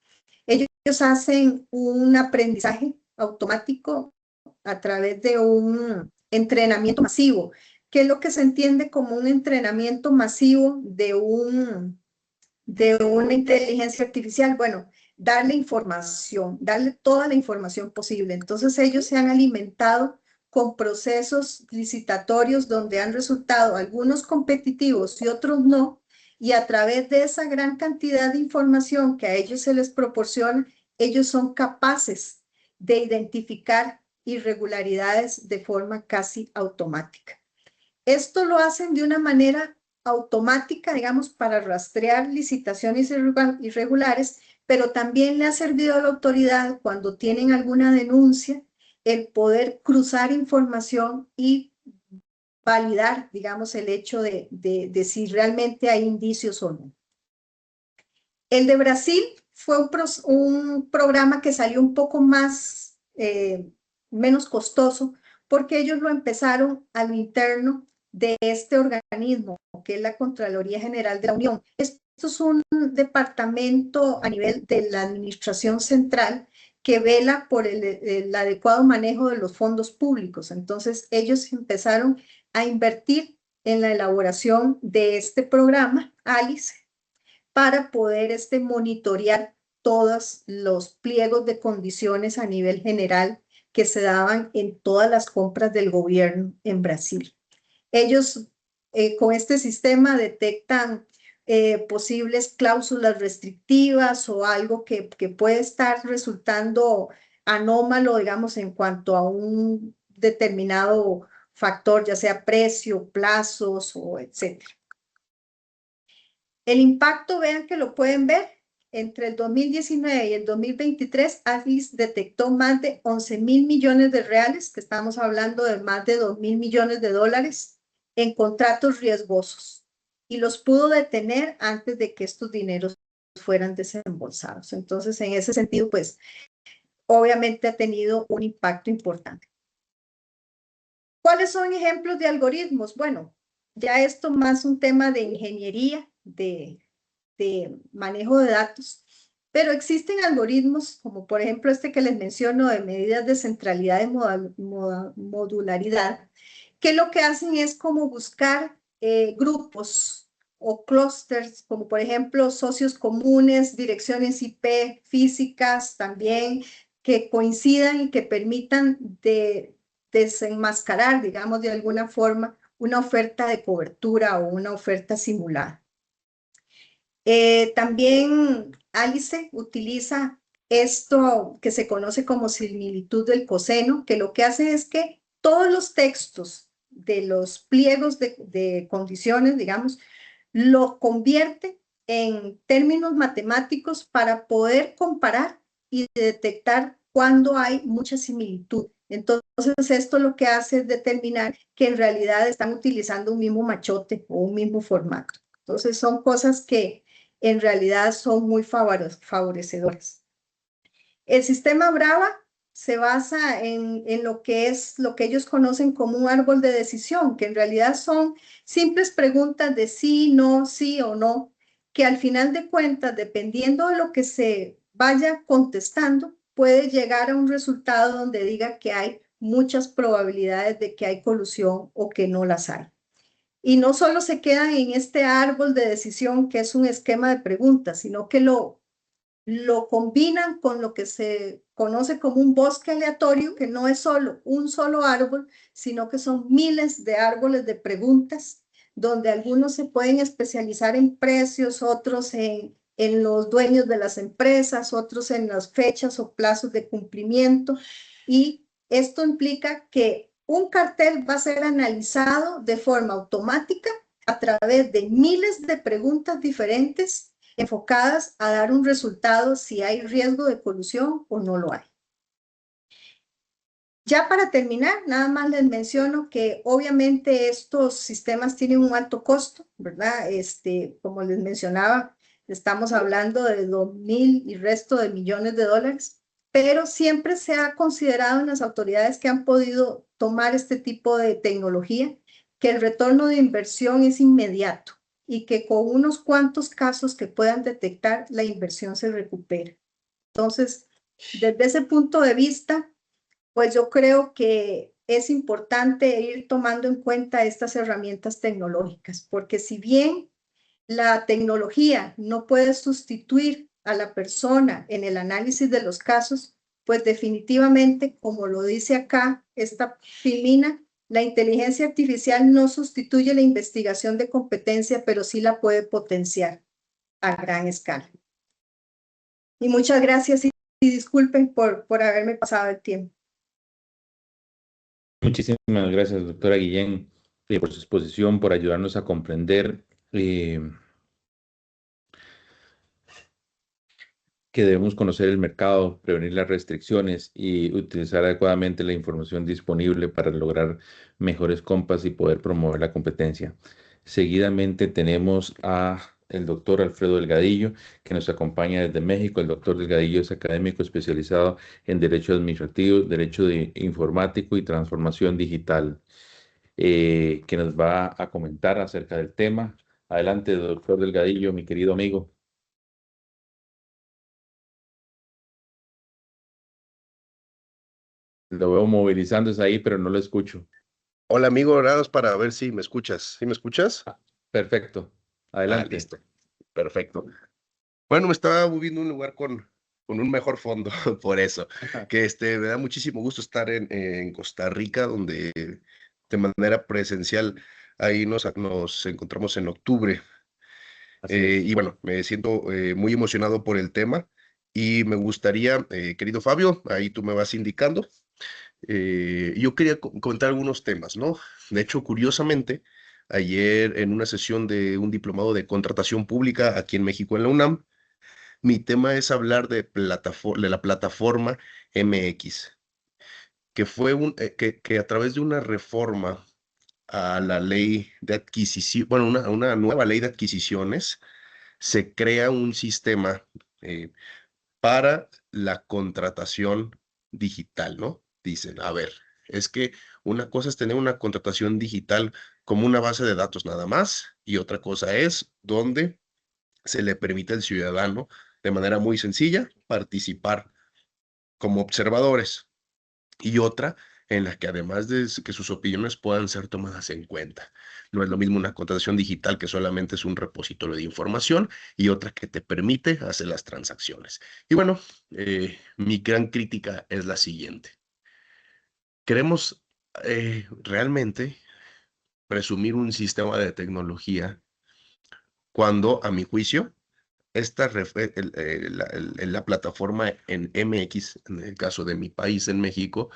Ellos hacen un aprendizaje automático a través de un entrenamiento masivo, que es lo que se entiende como un entrenamiento masivo de una inteligencia artificial. Bueno, darle información, darle toda la información posible. Entonces ellos se han alimentado con procesos licitatorios donde han resultado algunos competitivos y otros no, y a través de esa gran cantidad de información que a ellos se les proporciona, ellos son capaces de identificar irregularidades de forma casi automática. Esto lo hacen de una manera automática, digamos, para rastrear licitaciones irregulares, pero también le ha servido a la autoridad cuando tienen alguna denuncia el poder cruzar información y validar, digamos, el hecho de si realmente hay indicios o no. El de Brasil fue un programa que salió un poco más, menos costoso, porque ellos lo empezaron a lo interno de este organismo, que es la Contraloría General de la Unión. Esto es un departamento a nivel de la Administración Central que vela por el adecuado manejo de los fondos públicos. Entonces, ellos empezaron a invertir en la elaboración de este programa, ALICE, para poder monitorear todos los pliegos de condiciones a nivel general que se daban en todas las compras del gobierno en Brasil. Ellos con este sistema detectan posibles cláusulas restrictivas o algo que puede estar resultando anómalo, digamos, en cuanto a un determinado factor, ya sea precio, plazos o etcétera. El impacto, vean que lo pueden ver, entre el 2019 y el 2023, AFIS detectó más de 11.000 millones de reales, que estamos hablando de más de 2.000 millones de dólares, en contratos riesgosos, y los pudo detener antes de que estos dineros fueran desembolsados. Entonces, en ese sentido, pues, obviamente ha tenido un impacto importante. ¿Cuáles son ejemplos de algoritmos? Bueno, ya esto más un tema de ingeniería, de manejo de datos, pero existen algoritmos como por ejemplo este que les menciono de medidas de centralidad y modularidad, que lo que hacen es como buscar grupos o clústeres, como por ejemplo socios comunes, direcciones IP físicas también, que coincidan y que permitan desenmascarar, digamos, de alguna forma, una oferta de cobertura o una oferta simulada. También Alice utiliza esto que se conoce como similitud del coseno, que lo que hace es que todos los textos de los pliegos de condiciones, digamos, lo convierte en términos matemáticos para poder comparar y detectar cuando hay mucha similitud. Entonces, esto lo que hace es determinar que en realidad están utilizando un mismo machote o un mismo formato. Entonces, son cosas que en realidad son muy favorecedoras. El sistema Brava se basa en lo que es lo que ellos conocen como un árbol de decisión, que en realidad son simples preguntas de sí, no, sí o no, que al final de cuentas, dependiendo de lo que se vaya contestando, puede llegar a un resultado donde diga que hay muchas probabilidades de que hay colusión o que no las hay. Y no solo se quedan en este árbol de decisión que es un esquema de preguntas, sino que lo combinan con lo que se conoce como un bosque aleatorio, que no es solo un solo árbol, sino que son miles de árboles de preguntas, donde algunos se pueden especializar en precios, otros en los dueños de las empresas, otros en las fechas o plazos de cumplimiento. Y esto implica que un cartel va a ser analizado de forma automática a través de miles de preguntas diferentes enfocadas a dar un resultado si hay riesgo de colusión o no lo hay. Ya para terminar, nada más les menciono que obviamente estos sistemas tienen un alto costo, ¿verdad? Como les mencionaba, estamos hablando de 2.000 y resto de millones de dólares, pero siempre se ha considerado en las autoridades que han podido tomar este tipo de tecnología que el retorno de inversión es inmediato y que con unos cuantos casos que puedan detectar, la inversión se recupera. Entonces, desde ese punto de vista, pues yo creo que es importante ir tomando en cuenta estas herramientas tecnológicas, porque si bien la tecnología no puede sustituir a la persona en el análisis de los casos, pues definitivamente, como lo dice acá esta filmina, la inteligencia artificial no sustituye la investigación de competencia, pero sí la puede potenciar a gran escala. Y muchas gracias y disculpen por haberme pasado el tiempo. Muchísimas gracias, doctora Guillén, por su exposición, por ayudarnos a comprender que debemos conocer el mercado, prevenir las restricciones y utilizar adecuadamente la información disponible para lograr mejores compras y poder promover la competencia. Seguidamente tenemos a el doctor Alfredo Delgadillo, que nos acompaña desde México. El doctor Delgadillo es académico especializado en Derecho Administrativo, Derecho Informático y Transformación Digital, que nos va a comentar acerca del tema. Adelante, doctor Delgadillo, mi querido amigo. Lo veo movilizándose ahí, pero no lo escucho. Hola amigo, nada para ver si me escuchas. ¿Sí me escuchas? Perfecto. Adelante. Listo. Perfecto. Bueno, me estaba moviendo a un lugar con un mejor fondo, por eso. Que me da muchísimo gusto estar en Costa Rica, donde de manera presencial ahí nos encontramos en octubre. Así es. Y bueno, me siento muy emocionado por el tema y me gustaría, querido Fabio, ahí tú me vas indicando. Yo quería comentar algunos temas, ¿no? De hecho, curiosamente, ayer en una sesión de un diplomado de contratación pública aquí en México, en la UNAM, mi tema es hablar de la plataforma MX, que fue que a través de una reforma a la ley de adquisición, bueno, una nueva ley de adquisiciones, se crea un sistema eh, para la contratación digital, ¿no? Dicen, a ver, es que una cosa es tener una contratación digital como una base de datos nada más, y otra cosa es donde se le permite al ciudadano de manera muy sencilla participar como observadores, y otra en la que además de que sus opiniones puedan ser tomadas en cuenta. No es lo mismo una contratación digital que solamente es un repositorio de información y otra que te permite hacer las transacciones. Y bueno, mi gran crítica es la siguiente. Queremos realmente presumir un sistema de tecnología cuando, a mi juicio, la plataforma en MX, en el caso de mi país, en México,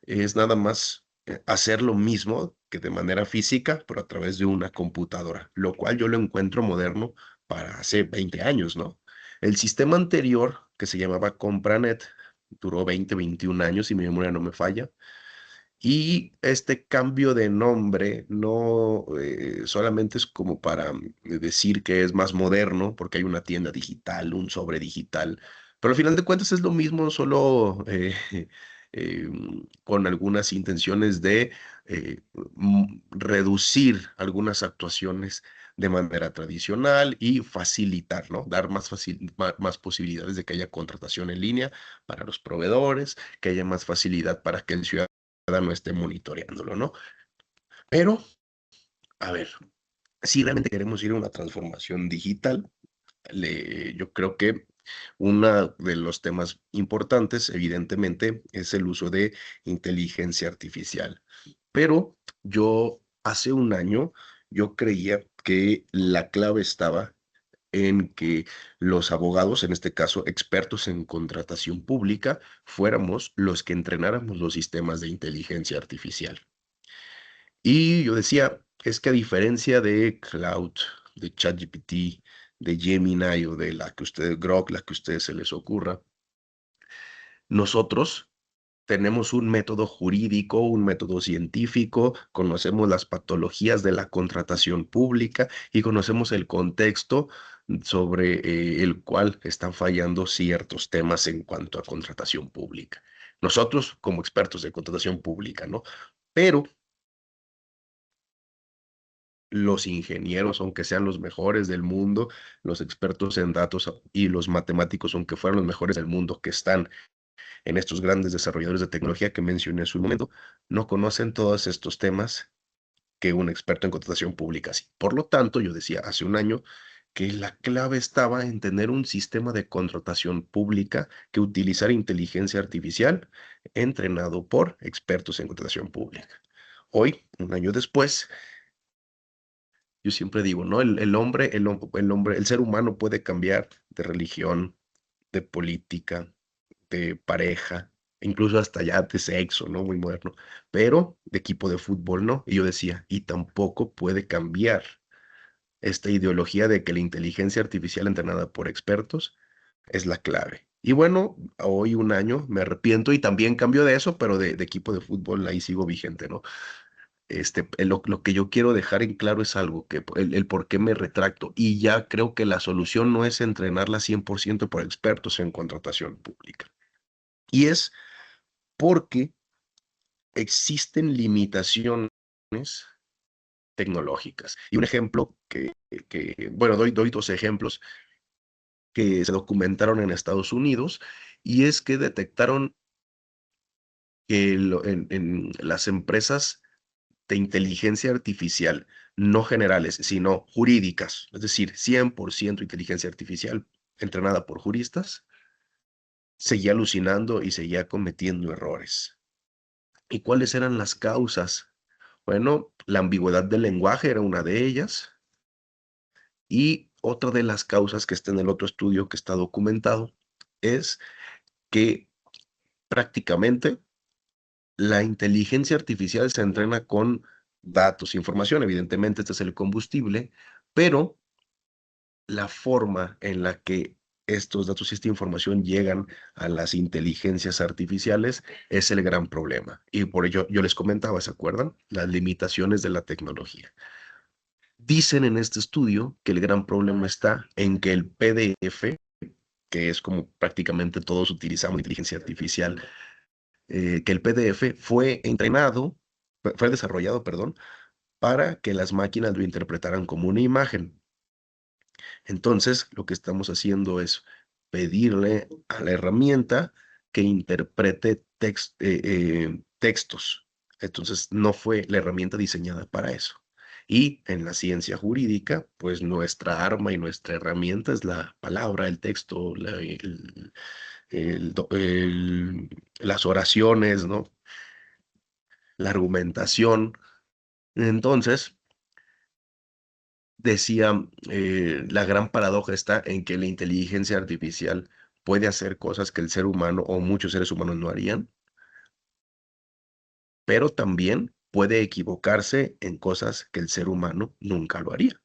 es nada más hacer lo mismo que de manera física, pero a través de una computadora, lo cual yo lo encuentro moderno para hace 20 años, ¿no? El sistema anterior, que se llamaba Compranet, duró 20, 21 años, si mi memoria no me falla. Y este cambio de nombre no solamente es como para decir que es más moderno, porque hay una tienda digital, un sobre digital, pero al final de cuentas es lo mismo, solo con algunas intenciones de reducir algunas actuaciones de manera tradicional y facilitar, ¿no? Dar más posibilidades de que haya contratación en línea para los proveedores, que haya más facilidad para que el ciudadano no esté monitoreándolo, ¿no? Pero, a ver, si realmente queremos ir a una transformación digital, yo creo que uno de los temas importantes, evidentemente, es el uso de inteligencia artificial. Pero yo, hace un año, yo creía que la clave estaba en que los abogados, en este caso expertos en contratación pública, fuéramos los que entrenáramos los sistemas de inteligencia artificial. Y yo decía, es que a diferencia de Cloud, de ChatGPT, de Gemini o de la que ustedes, Grok, la que a ustedes se les ocurra, nosotros tenemos un método jurídico, un método científico, conocemos las patologías de la contratación pública y conocemos el contexto sobre el cual están fallando ciertos temas en cuanto a contratación pública. Nosotros como expertos de contratación pública, ¿no? Pero los ingenieros, aunque sean los mejores del mundo, los expertos en datos y los matemáticos, aunque fueran los mejores del mundo, que están en estos grandes desarrolladores de tecnología que mencioné en su momento, no conocen todos estos temas que un experto en contratación pública sí. Por lo tanto, yo decía hace un año que la clave estaba en tener un sistema de contratación pública que utilizara inteligencia artificial entrenado por expertos en contratación pública. Hoy, un año después, yo siempre digo, ¿no? El ser humano puede cambiar de religión, de política, de pareja, incluso hasta ya de sexo, ¿no? Muy moderno, pero de equipo de fútbol no. Y yo decía, y tampoco puede cambiar esta ideología de que la inteligencia artificial entrenada por expertos es la clave. Y bueno, hoy un año me arrepiento y también cambio de eso, pero de equipo de fútbol ahí sigo vigente, ¿no? Lo que yo quiero dejar en claro es algo, que el por qué me retracto. Y ya creo que la solución no es entrenarla 100% por expertos en contratación pública. Y es porque existen limitaciones tecnológicas. Y un ejemplo bueno, doy dos ejemplos que se documentaron en Estados Unidos, y es que detectaron que en las empresas de inteligencia artificial, no generales, sino jurídicas, es decir, 100% inteligencia artificial entrenada por juristas, seguía alucinando y seguía cometiendo errores. ¿Y cuáles eran las causas? Bueno, la ambigüedad del lenguaje era una de ellas, y otra de las causas que está en el otro estudio que está documentado es que prácticamente la inteligencia artificial se entrena con datos, información, evidentemente este es el combustible, pero la forma en la que estos datos y esta información llegan a las inteligencias artificiales es el gran problema. Y por ello yo les comentaba, ¿se acuerdan? Las limitaciones de la tecnología. Dicen en este estudio que el gran problema está en que el PDF, que es como prácticamente todos utilizamos inteligencia artificial, que el PDF fue desarrollado, perdón, para que las máquinas lo interpretaran como una imagen. Entonces, lo que estamos haciendo es pedirle a la herramienta que interprete textos. Entonces, no fue la herramienta diseñada para eso. Y en la ciencia jurídica, pues nuestra arma y nuestra herramienta es la palabra, el texto, las oraciones, ¿no? la argumentación. Entonces, decía, la gran paradoja está en que la inteligencia artificial puede hacer cosas que el ser humano o muchos seres humanos no harían, pero también puede equivocarse en cosas que el ser humano nunca lo haría.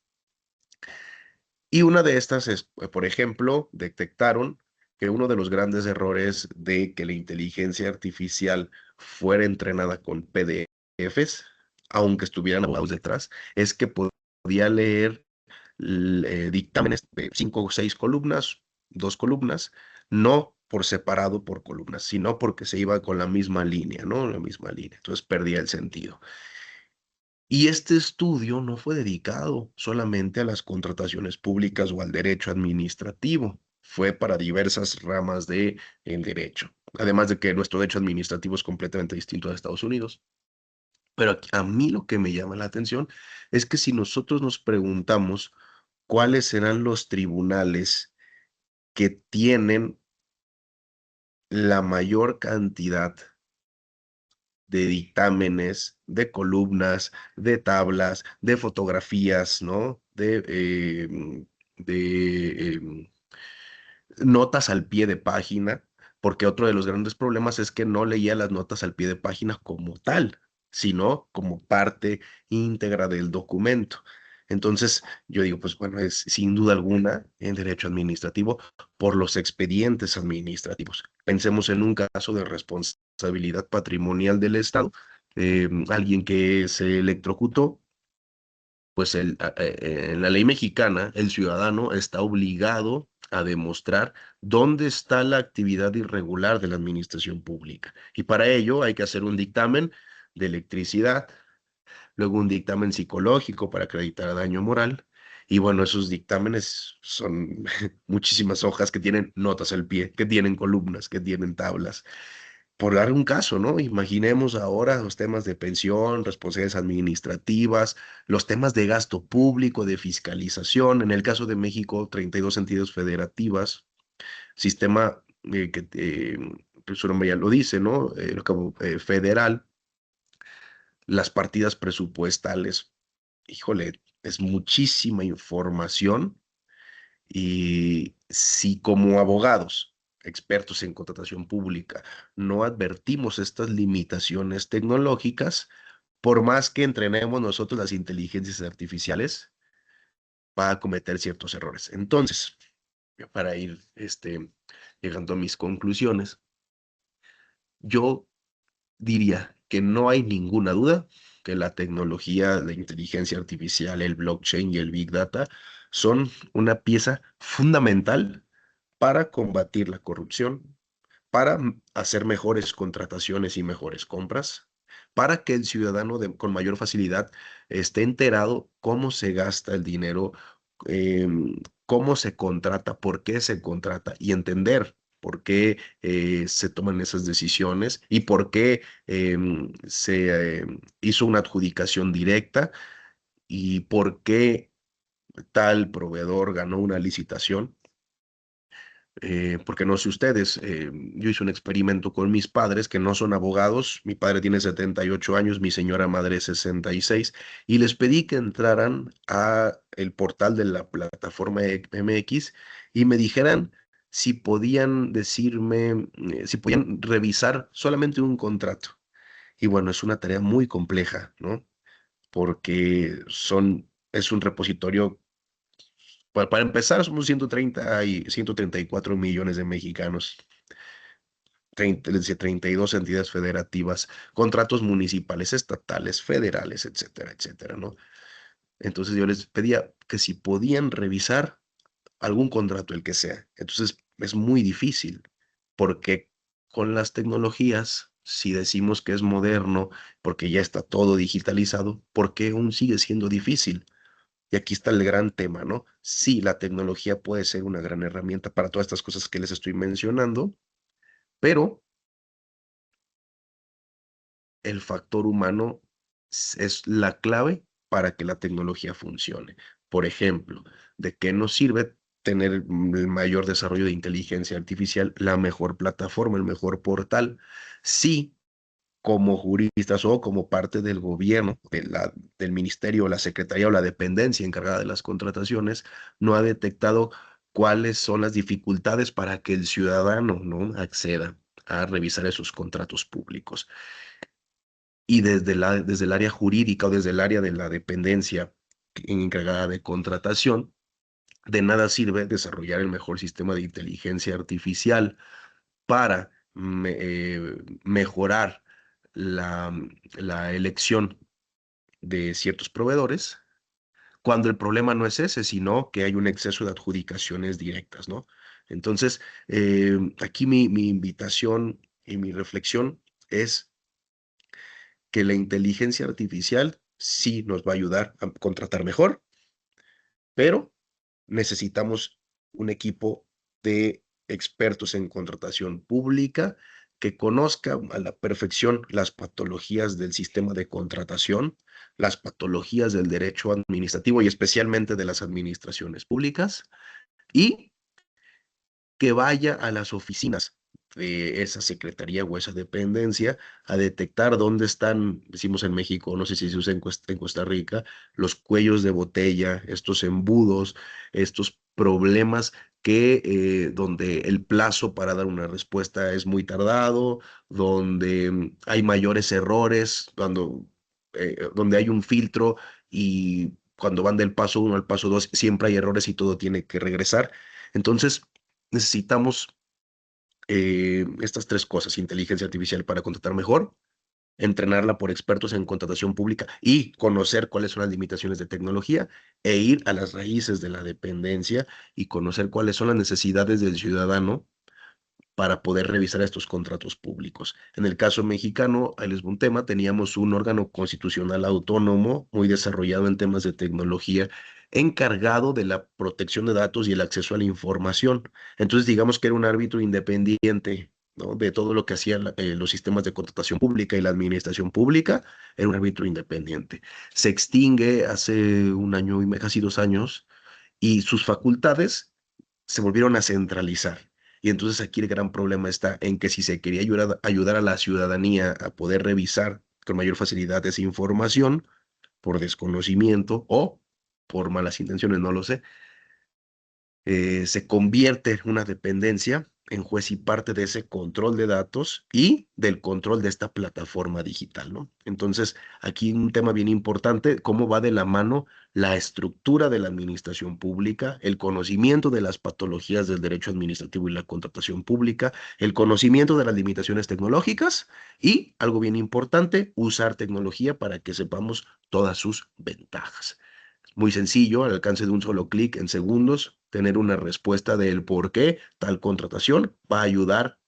Y una de estas es, por ejemplo, detectaron que uno de los grandes errores de que la inteligencia artificial fuera entrenada con PDFs, aunque estuvieran abogados detrás, es que podía leer dictámenes de 5 o 6 columnas, 2 columnas, no por separado por columnas, sino porque se iba con la misma línea, ¿no? La misma línea. Entonces perdía el sentido. Y este estudio no fue dedicado solamente a las contrataciones públicas o al derecho administrativo, fue para diversas ramas del derecho. Además de que nuestro derecho administrativo es completamente distinto a Estados Unidos. Pero a mí lo que me llama la atención es que si nosotros nos preguntamos cuáles serán los tribunales que tienen la mayor cantidad de dictámenes, de columnas, de tablas, de fotografías, ¿no? De notas al pie de página, porque otro de los grandes problemas es que no leía las notas al pie de página como tal, sino como parte íntegra del documento. Entonces, yo digo, pues bueno, es sin duda alguna en derecho administrativo por los expedientes administrativos. Pensemos en un caso de responsabilidad patrimonial del Estado, alguien que se electrocutó, pues en la ley mexicana, el ciudadano está obligado a demostrar dónde está la actividad irregular de la administración pública. Y para ello hay que hacer un dictamen de electricidad, luego un dictamen psicológico para acreditar daño moral. Y bueno, esos dictámenes son muchísimas hojas que tienen notas al pie, que tienen columnas, que tienen tablas. Por dar un caso, ¿no? Imaginemos ahora los temas de pensión, responsabilidades administrativas, los temas de gasto público, de fiscalización. En el caso de México, 32 entidades federativas, sistema pues su nombre ya lo dice, ¿no? Como federal, las partidas presupuestales, híjole, es muchísima información y si como abogados, expertos en contratación pública, no advertimos estas limitaciones tecnológicas, por más que entrenemos nosotros las inteligencias artificiales, va a cometer ciertos errores. Entonces, para ir llegando a mis conclusiones, yo diría que no hay ninguna duda que la tecnología de inteligencia artificial, el blockchain y el big data son una pieza fundamental para combatir la corrupción, para hacer mejores contrataciones y mejores compras, para que el ciudadano con mayor facilidad esté enterado cómo se gasta el dinero, cómo se contrata, por qué se contrata y entender por qué se toman esas decisiones y por qué se hizo una adjudicación directa y por qué tal proveedor ganó una licitación. Porque no sé ustedes, yo hice un experimento con mis padres que no son abogados, mi padre tiene 78 años, mi señora madre 66, y les pedí que entraran a el portal de la plataforma MX y me dijeran si podían decirme, si podían revisar solamente un contrato. Y bueno, es una tarea muy compleja, ¿no? Porque es un repositorio para empezar, somos 134 millones de mexicanos, 32 entidades federativas, contratos municipales, estatales, federales, etcétera, etcétera, ¿no? Entonces yo les pedía que si podían revisar algún contrato, el que sea. Entonces es muy difícil, porque con las tecnologías, si decimos que es moderno, porque ya está todo digitalizado, ¿por qué aún sigue siendo difícil? Y aquí está el gran tema, ¿no? Sí, la tecnología puede ser una gran herramienta para todas estas cosas que les estoy mencionando, pero el factor humano es la clave para que la tecnología funcione. Por ejemplo, ¿de qué nos sirve tener el mayor desarrollo de inteligencia artificial, la mejor plataforma, el mejor portal, si como juristas o como parte del gobierno, del ministerio, la secretaría o la dependencia encargada de las contrataciones, no ha detectado cuáles son las dificultades para que el ciudadano, ¿no?, acceda a revisar esos contratos públicos. Y desde el área jurídica o desde el área de la dependencia encargada de contratación, de nada sirve desarrollar el mejor sistema de inteligencia artificial para mejorar la elección de ciertos proveedores, cuando el problema no es ese, sino que hay un exceso de adjudicaciones directas, ¿no? Entonces, aquí mi invitación y mi reflexión es que la inteligencia artificial sí nos va a ayudar a contratar mejor, pero necesitamos un equipo de expertos en contratación pública que conozca a la perfección las patologías del sistema de contratación, las patologías del derecho administrativo y especialmente de las administraciones públicas, y que vaya a las oficinas de esa secretaría o esa dependencia a detectar dónde están, decimos en México, no sé si se usa en Costa Rica, los cuellos de botella, estos embudos, estos problemas que donde el plazo para dar una respuesta es muy tardado, donde hay mayores errores, donde hay un filtro y cuando van del paso 1 al paso 2 siempre hay errores y todo tiene que regresar. Entonces, necesitamos estas tres cosas: inteligencia artificial para contratar mejor, entrenarla por expertos en contratación pública y conocer cuáles son las limitaciones de tecnología, e ir a las raíces de la dependencia y conocer cuáles son las necesidades del ciudadano para poder revisar estos contratos públicos. En el caso mexicano, ahí les voy un tema, teníamos un órgano constitucional autónomo muy desarrollado en temas de tecnología, encargado de la protección de datos y el acceso a la información. Entonces, digamos que era un árbitro independiente, ¿no?, de todo lo que hacían los sistemas de contratación pública y la administración pública, era un árbitro independiente. Se extingue hace un año y casi 2 años, y sus facultades se volvieron a centralizar. Y entonces aquí el gran problema está en que si se quería ayudar a la ciudadanía a poder revisar con mayor facilidad esa información, por desconocimiento o por malas intenciones, no lo sé, se convierte una dependencia en juez y parte de ese control de datos y del control de esta plataforma digital, ¿no? Entonces, aquí un tema bien importante: cómo va de la mano la estructura de la administración pública, el conocimiento de las patologías del derecho administrativo y la contratación pública, el conocimiento de las limitaciones tecnológicas y, algo bien importante, usar tecnología para que sepamos todas sus ventajas. Muy sencillo, al alcance de un solo clic, en segundos, tener una respuesta del por qué tal contratación va a ayudar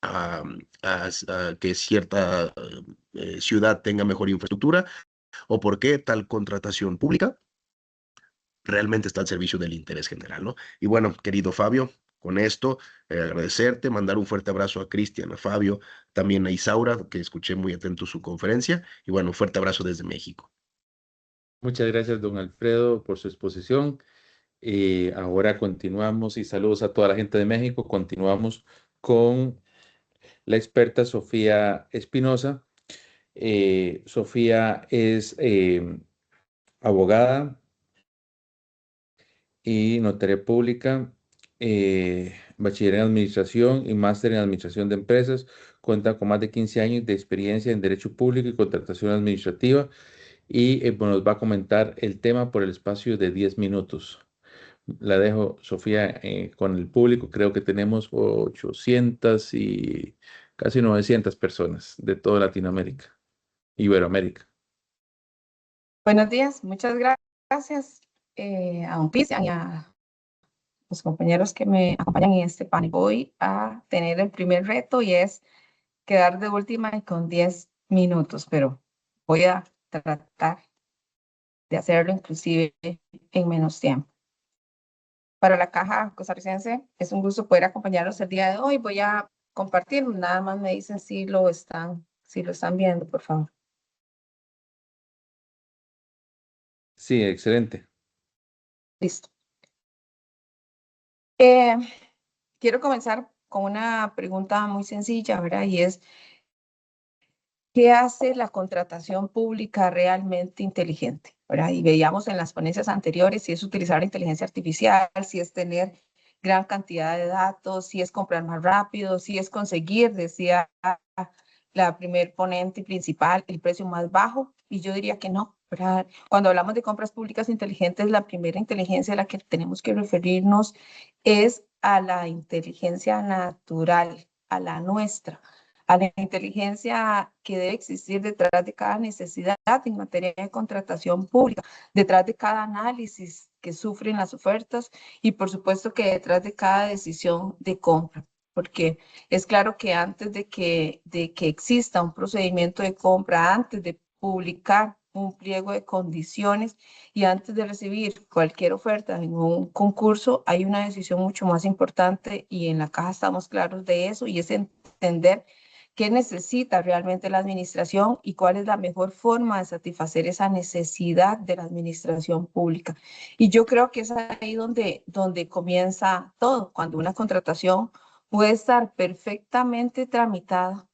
a, a que cierta ciudad tenga mejor infraestructura, o por qué tal contratación pública realmente está al servicio del interés general, ¿no? Y bueno, querido Fabio, con esto, agradecerte, mandar un fuerte abrazo a Cristian, a Fabio, también a Isaura, que escuché muy atento su conferencia, y bueno, un fuerte abrazo desde México. Muchas gracias, don Alfredo, por su exposición. Ahora continuamos y saludos a toda la gente de México. Continuamos con la experta Sofía Espinosa. Sofía es abogada y notaria pública, bachiller en administración y máster en administración de empresas. Cuenta con más de 15 años de experiencia en derecho público y contratación administrativa, y bueno, nos va a comentar el tema por el espacio de 10 minutos. La dejo, Sofía, con el público. Creo que tenemos 800 y casi 900 personas de toda Latinoamérica, Iberoamérica. Buenos días, muchas gracias a don Cristian y a los compañeros que me acompañan en este panel. Voy a tener el primer reto y es quedar de última y con 10 minutos, pero voy a tratar de hacerlo inclusive en menos tiempo. Para la Caja Costarricense es un gusto poder acompañarlos el día de hoy. Voy a compartir, nada más me dicen si lo están viendo, por favor. Sí, excelente. Listo. Quiero comenzar con una pregunta muy sencilla, ¿verdad? Y es, ¿qué hace la contratación pública realmente inteligente? ¿Verdad? Y veíamos en las ponencias anteriores si es utilizar la inteligencia artificial, si es tener gran cantidad de datos, si es comprar más rápido, si es conseguir, decía la primer ponente principal, el precio más bajo. Y yo diría que no, ¿verdad? Cuando hablamos de compras públicas inteligentes, la primera inteligencia a la que tenemos que referirnos es a la inteligencia natural, a la nuestra, a la inteligencia que debe existir detrás de cada necesidad en materia de contratación pública, detrás de cada análisis que sufren las ofertas y por supuesto que detrás de cada decisión de compra, porque es claro que antes de que exista un procedimiento de compra, antes de publicar un pliego de condiciones y antes de recibir cualquier oferta en un concurso, hay una decisión mucho más importante y en la caja estamos claros de eso y es entender qué necesita realmente la administración y cuál es la mejor forma de satisfacer esa necesidad de la administración pública. Y yo creo que es ahí donde comienza todo, cuando una contratación puede estar perfectamente tramitada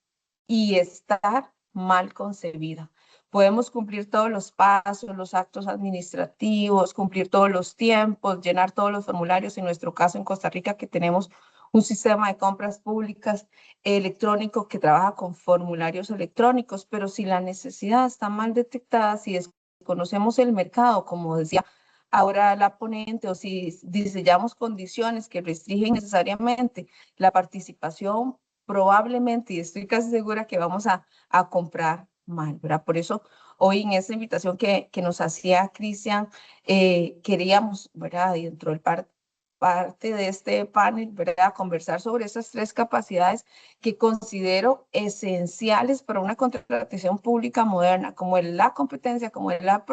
y estar mal concebida. Podemos cumplir todos los pasos, los actos administrativos, cumplir todos los tiempos, llenar todos los formularios. En nuestro caso, en Costa Rica, que tenemos un sistema de compras públicas electrónico que trabaja con formularios electrónicos, pero si la necesidad está mal detectada, si desconocemos el mercado, como decía ahora la ponente, o si diseñamos condiciones que restringen necesariamente la participación, probablemente, y estoy casi segura que vamos a comprar mal, ¿verdad? Por eso hoy en esta invitación que nos hacía Cristian, queríamos, ¿verdad? Dentro del parte de este panel, ¿verdad? Conversar sobre esas tres capacidades que considero esenciales para una contratación pública moderna, como es la competencia, como es la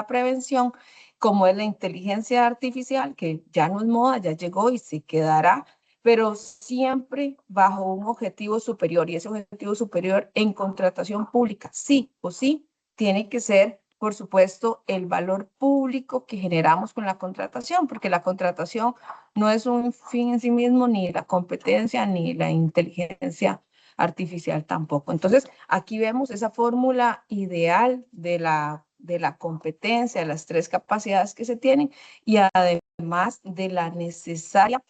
prevención, como es la inteligencia artificial, que ya no es moda, ya llegó y se quedará, pero siempre bajo un objetivo superior, y ese objetivo superior en contratación pública, sí o sí, tiene que ser, por supuesto, el valor público que generamos con la contratación, porque la contratación no es un fin en sí mismo, ni la competencia, ni la inteligencia artificial tampoco. Entonces, aquí vemos esa fórmula ideal de la competencia, las tres capacidades que se tienen, y además de la necesaria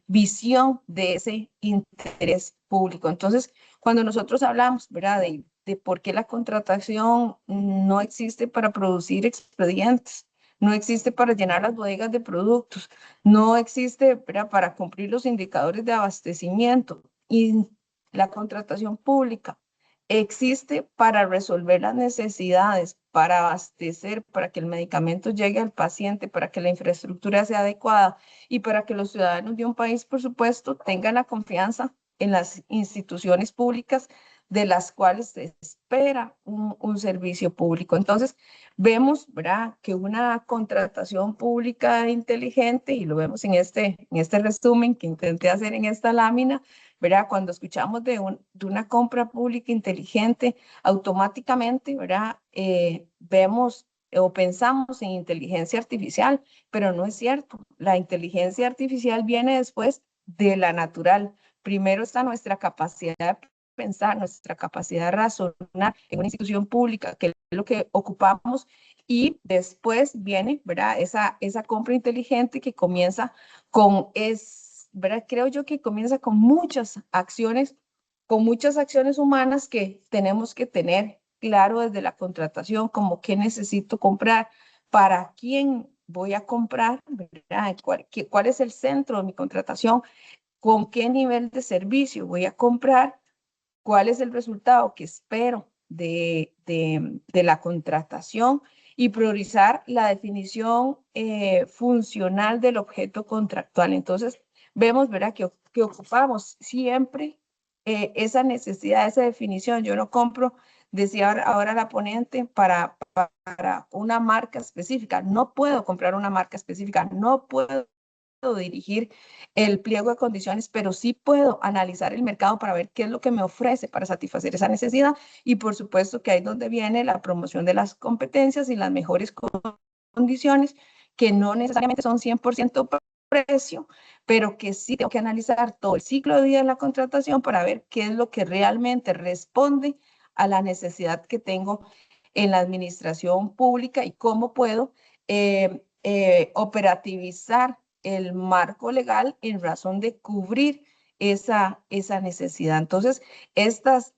visión de ese interés público. Entonces, cuando nosotros hablamos, ¿verdad?, de por qué la contratación no existe para producir expedientes, no existe para llenar las bodegas de productos, no existe, ¿verdad?, para cumplir los indicadores de abastecimiento, y la contratación pública existe para resolver las necesidades, para abastecer, para que el medicamento llegue al paciente, para que la infraestructura sea adecuada y para que los ciudadanos de un país, por supuesto, tengan la confianza en las instituciones públicas de las cuales se espera un servicio público. Entonces, vemos, ¿verdad?, que una contratación pública inteligente, y lo vemos en este resumen que intenté hacer en esta lámina, ¿verdad? Cuando escuchamos de una compra pública inteligente, automáticamente, ¿verdad? Vemos o pensamos en inteligencia artificial, pero no es cierto. La inteligencia artificial viene después de la natural. Primero está nuestra capacidad de pensar, nuestra capacidad de razonar en una institución pública, que es lo que ocupamos, y después viene, ¿verdad?, esa compra inteligente que comienza con ¿verdad? Creo yo que comienza con muchas acciones humanas que tenemos que tener claro desde la contratación, como qué necesito comprar, para quién voy a comprar, ¿verdad? ¿Cuál es el centro de mi contratación? ¿Con qué nivel de servicio voy a comprar? ¿Cuál es el resultado que espero de la contratación? Y priorizar la definición funcional del objeto contractual. Entonces, vemos, ¿verdad?, que ocupamos siempre esa necesidad, esa definición. Yo no compro, decía ahora la ponente, para una marca específica. No puedo comprar una marca específica, no puedo dirigir el pliego de condiciones, pero sí puedo analizar el mercado para ver qué es lo que me ofrece para satisfacer esa necesidad, y por supuesto que ahí es donde viene la promoción de las competencias y las mejores condiciones, que no necesariamente son 100% precio, pero que sí tengo que analizar todo el ciclo de vida de la contratación para ver qué es lo que realmente responde a la necesidad que tengo en la administración pública y cómo puedo operativizar el marco legal en razón de cubrir esa necesidad. Entonces, estas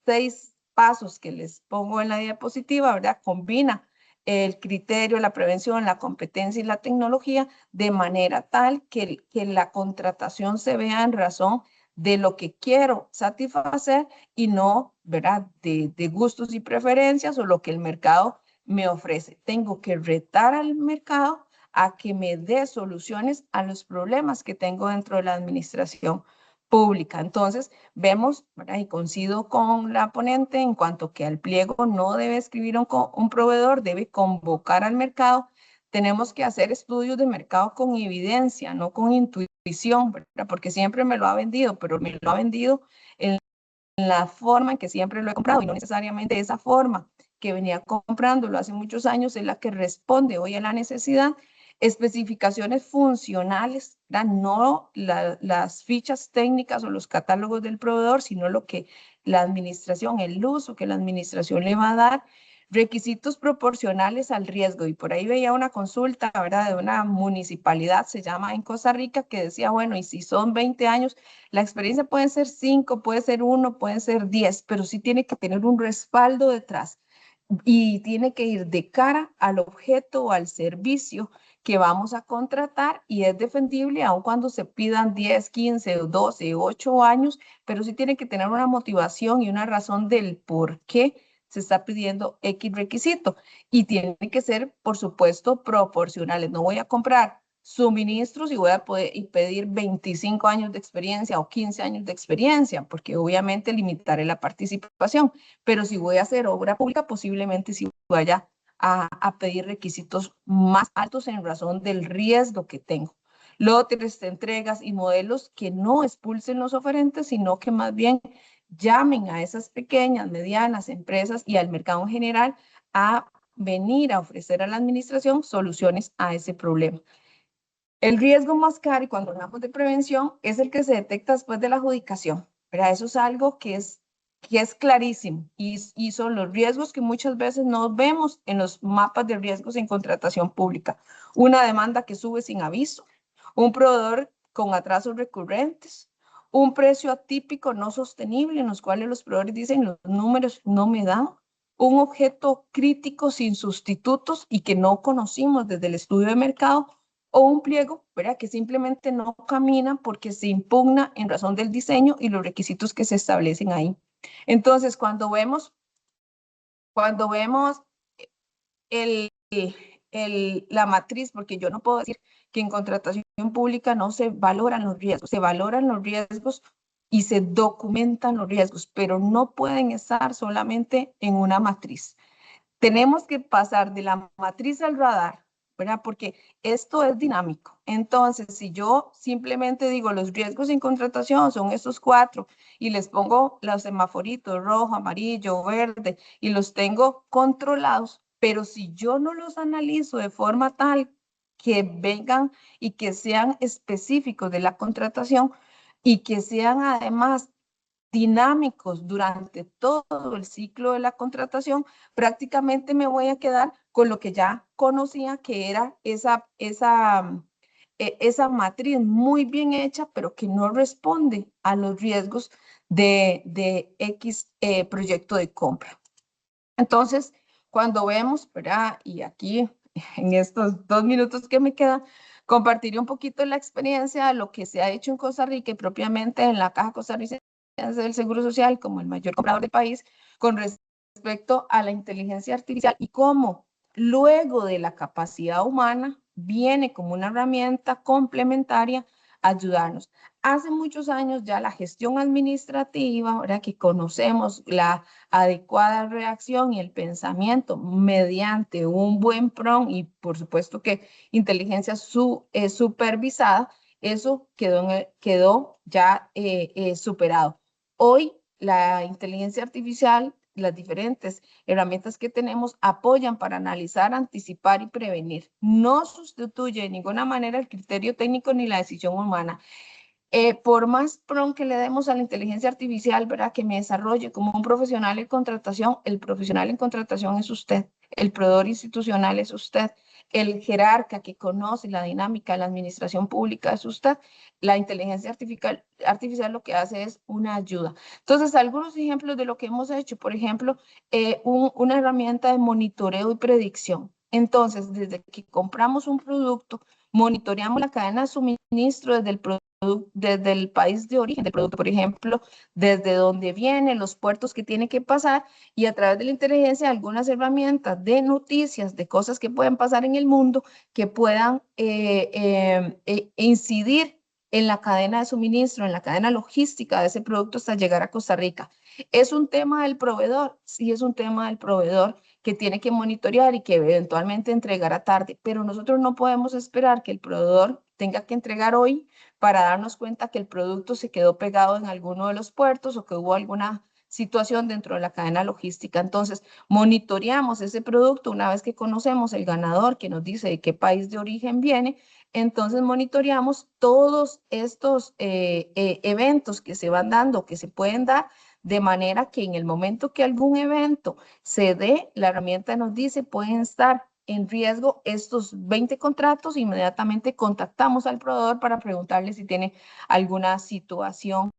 6 pasos que les pongo en la diapositiva, ¿verdad? Combina el criterio, la prevención, la competencia y la tecnología de manera tal que la contratación se vea en razón de lo que quiero satisfacer y no, ¿verdad?, de gustos y preferencias o lo que el mercado me ofrece. Tengo que retar al mercado a que me dé soluciones a los problemas que tengo dentro de la administración pública. Entonces, vemos, ¿verdad?, y coincido con la ponente en cuanto que al pliego no debe escribir un proveedor, debe convocar al mercado. Tenemos que hacer estudios de mercado con evidencia, no con intuición, ¿verdad?, porque siempre me lo ha vendido, pero me lo ha vendido en la forma en que siempre lo he comprado y no necesariamente esa forma que venía comprándolo hace muchos años es la que responde hoy a la necesidad. Especificaciones funcionales, ¿verdad?, no las fichas técnicas o los catálogos del proveedor, sino lo que la administración, el uso que la administración le va a dar. Requisitos proporcionales al riesgo. Y por ahí veía una consulta, ¿verdad?, de una municipalidad, se llama en Costa Rica, que decía, bueno, y si son 20 años, la experiencia puede ser 5, puede ser 1, puede ser 10, pero sí tiene que tener un respaldo detrás y tiene que ir de cara al objeto o al servicio que vamos a contratar y es defendible aun cuando se pidan 10, 15, 12, 8 años, pero sí tiene que tener una motivación y una razón del por qué se está pidiendo X requisito y tiene que ser, por supuesto, proporcionales. No voy a comprar suministros y voy a poder pedir 25 años de experiencia o 15 años de experiencia, porque obviamente limitaré la participación, pero si voy a hacer obra pública, posiblemente sí vaya a pedir requisitos más altos en razón del riesgo que tengo. Lotes, entregas y modelos que no expulsen los oferentes, sino que más bien llamen a esas pequeñas, medianas empresas y al mercado en general a venir a ofrecer a la administración soluciones a ese problema. El riesgo más caro, y cuando hablamos de prevención, es el que se detecta después de la adjudicación. ¿Verdad? Eso es algo que es clarísimo y son los riesgos que muchas veces no vemos en los mapas de riesgos en contratación pública. Una demanda que sube sin aviso, un proveedor con atrasos recurrentes, un precio atípico no sostenible en los cuales los proveedores dicen los números no me dan, un objeto crítico sin sustitutos y que no conocimos desde el estudio de mercado, o un pliego, ¿verdad?, que simplemente no camina porque se impugna en razón del diseño y los requisitos que se establecen ahí. Entonces, cuando vemos la matriz, porque yo no puedo decir que en contratación pública no se valoran los riesgos, se valoran los riesgos y se documentan los riesgos, pero no pueden estar solamente en una matriz. Tenemos que pasar de la matriz al radar, ¿verdad? Porque esto es dinámico. Entonces, si yo simplemente digo los riesgos en contratación son estos 4 y les pongo los semaforitos rojo, amarillo, verde y los tengo controlados, pero si yo no los analizo de forma tal que vengan y que sean específicos de la contratación y que sean además dinámicos durante todo el ciclo de la contratación, prácticamente me voy a quedar con lo que ya conocía, que era esa matriz muy bien hecha, pero que no responde a los riesgos de X proyecto de compra. Entonces, cuando vemos, ¿verdad? Y aquí, en estos 2 minutos que me quedan, compartiré un poquito la experiencia de lo que se ha hecho en Costa Rica y propiamente en la Caja Costarricense del Seguro Social como el mayor comprador del país con respecto a la inteligencia artificial y cómo luego de la capacidad humana viene como una herramienta complementaria a ayudarnos. Hace muchos años ya la gestión administrativa, ahora que conocemos la adecuada reacción y el pensamiento mediante un buen prompt y por supuesto que inteligencia supervisada, eso quedó ya superado. Hoy la inteligencia artificial las diferentes herramientas que tenemos apoyan para analizar, anticipar y prevenir. No sustituye de ninguna manera el criterio técnico ni la decisión humana. Por más PRON que le demos a la inteligencia artificial, ¿verdad? Que me desarrolle como un profesional en contratación, el profesional en contratación es usted, el proveedor institucional es usted, el jerarca que conoce la dinámica de la administración pública es usted. La inteligencia artificial lo que hace es una ayuda. Entonces, algunos ejemplos de lo que hemos hecho, por ejemplo, una herramienta de monitoreo y predicción. Entonces, desde que compramos un producto, monitoreamos la cadena de suministro desde el país de origen del producto, por ejemplo, desde donde viene, los puertos que tiene que pasar, y a través de la inteligencia algunas herramientas de noticias, de cosas que pueden pasar en el mundo, que puedan incidir en la cadena de suministro, en la cadena logística de ese producto hasta llegar a Costa Rica. ¿Es un tema del proveedor? Sí, es un tema del proveedor que tiene que monitorear y que eventualmente entregará tarde, pero nosotros no podemos esperar que el proveedor tenga que entregar hoy para darnos cuenta que el producto se quedó pegado en alguno de los puertos o que hubo alguna situación dentro de la cadena logística. Entonces, monitoreamos ese producto una vez que conocemos el ganador que nos dice de qué país de origen viene. Entonces, monitoreamos todos estos eventos que se van dando, que se pueden dar, de manera que en el momento que algún evento se dé, la herramienta nos dice, pueden estar en riesgo estos 20 contratos, inmediatamente contactamos al proveedor para preguntarle si tiene alguna situación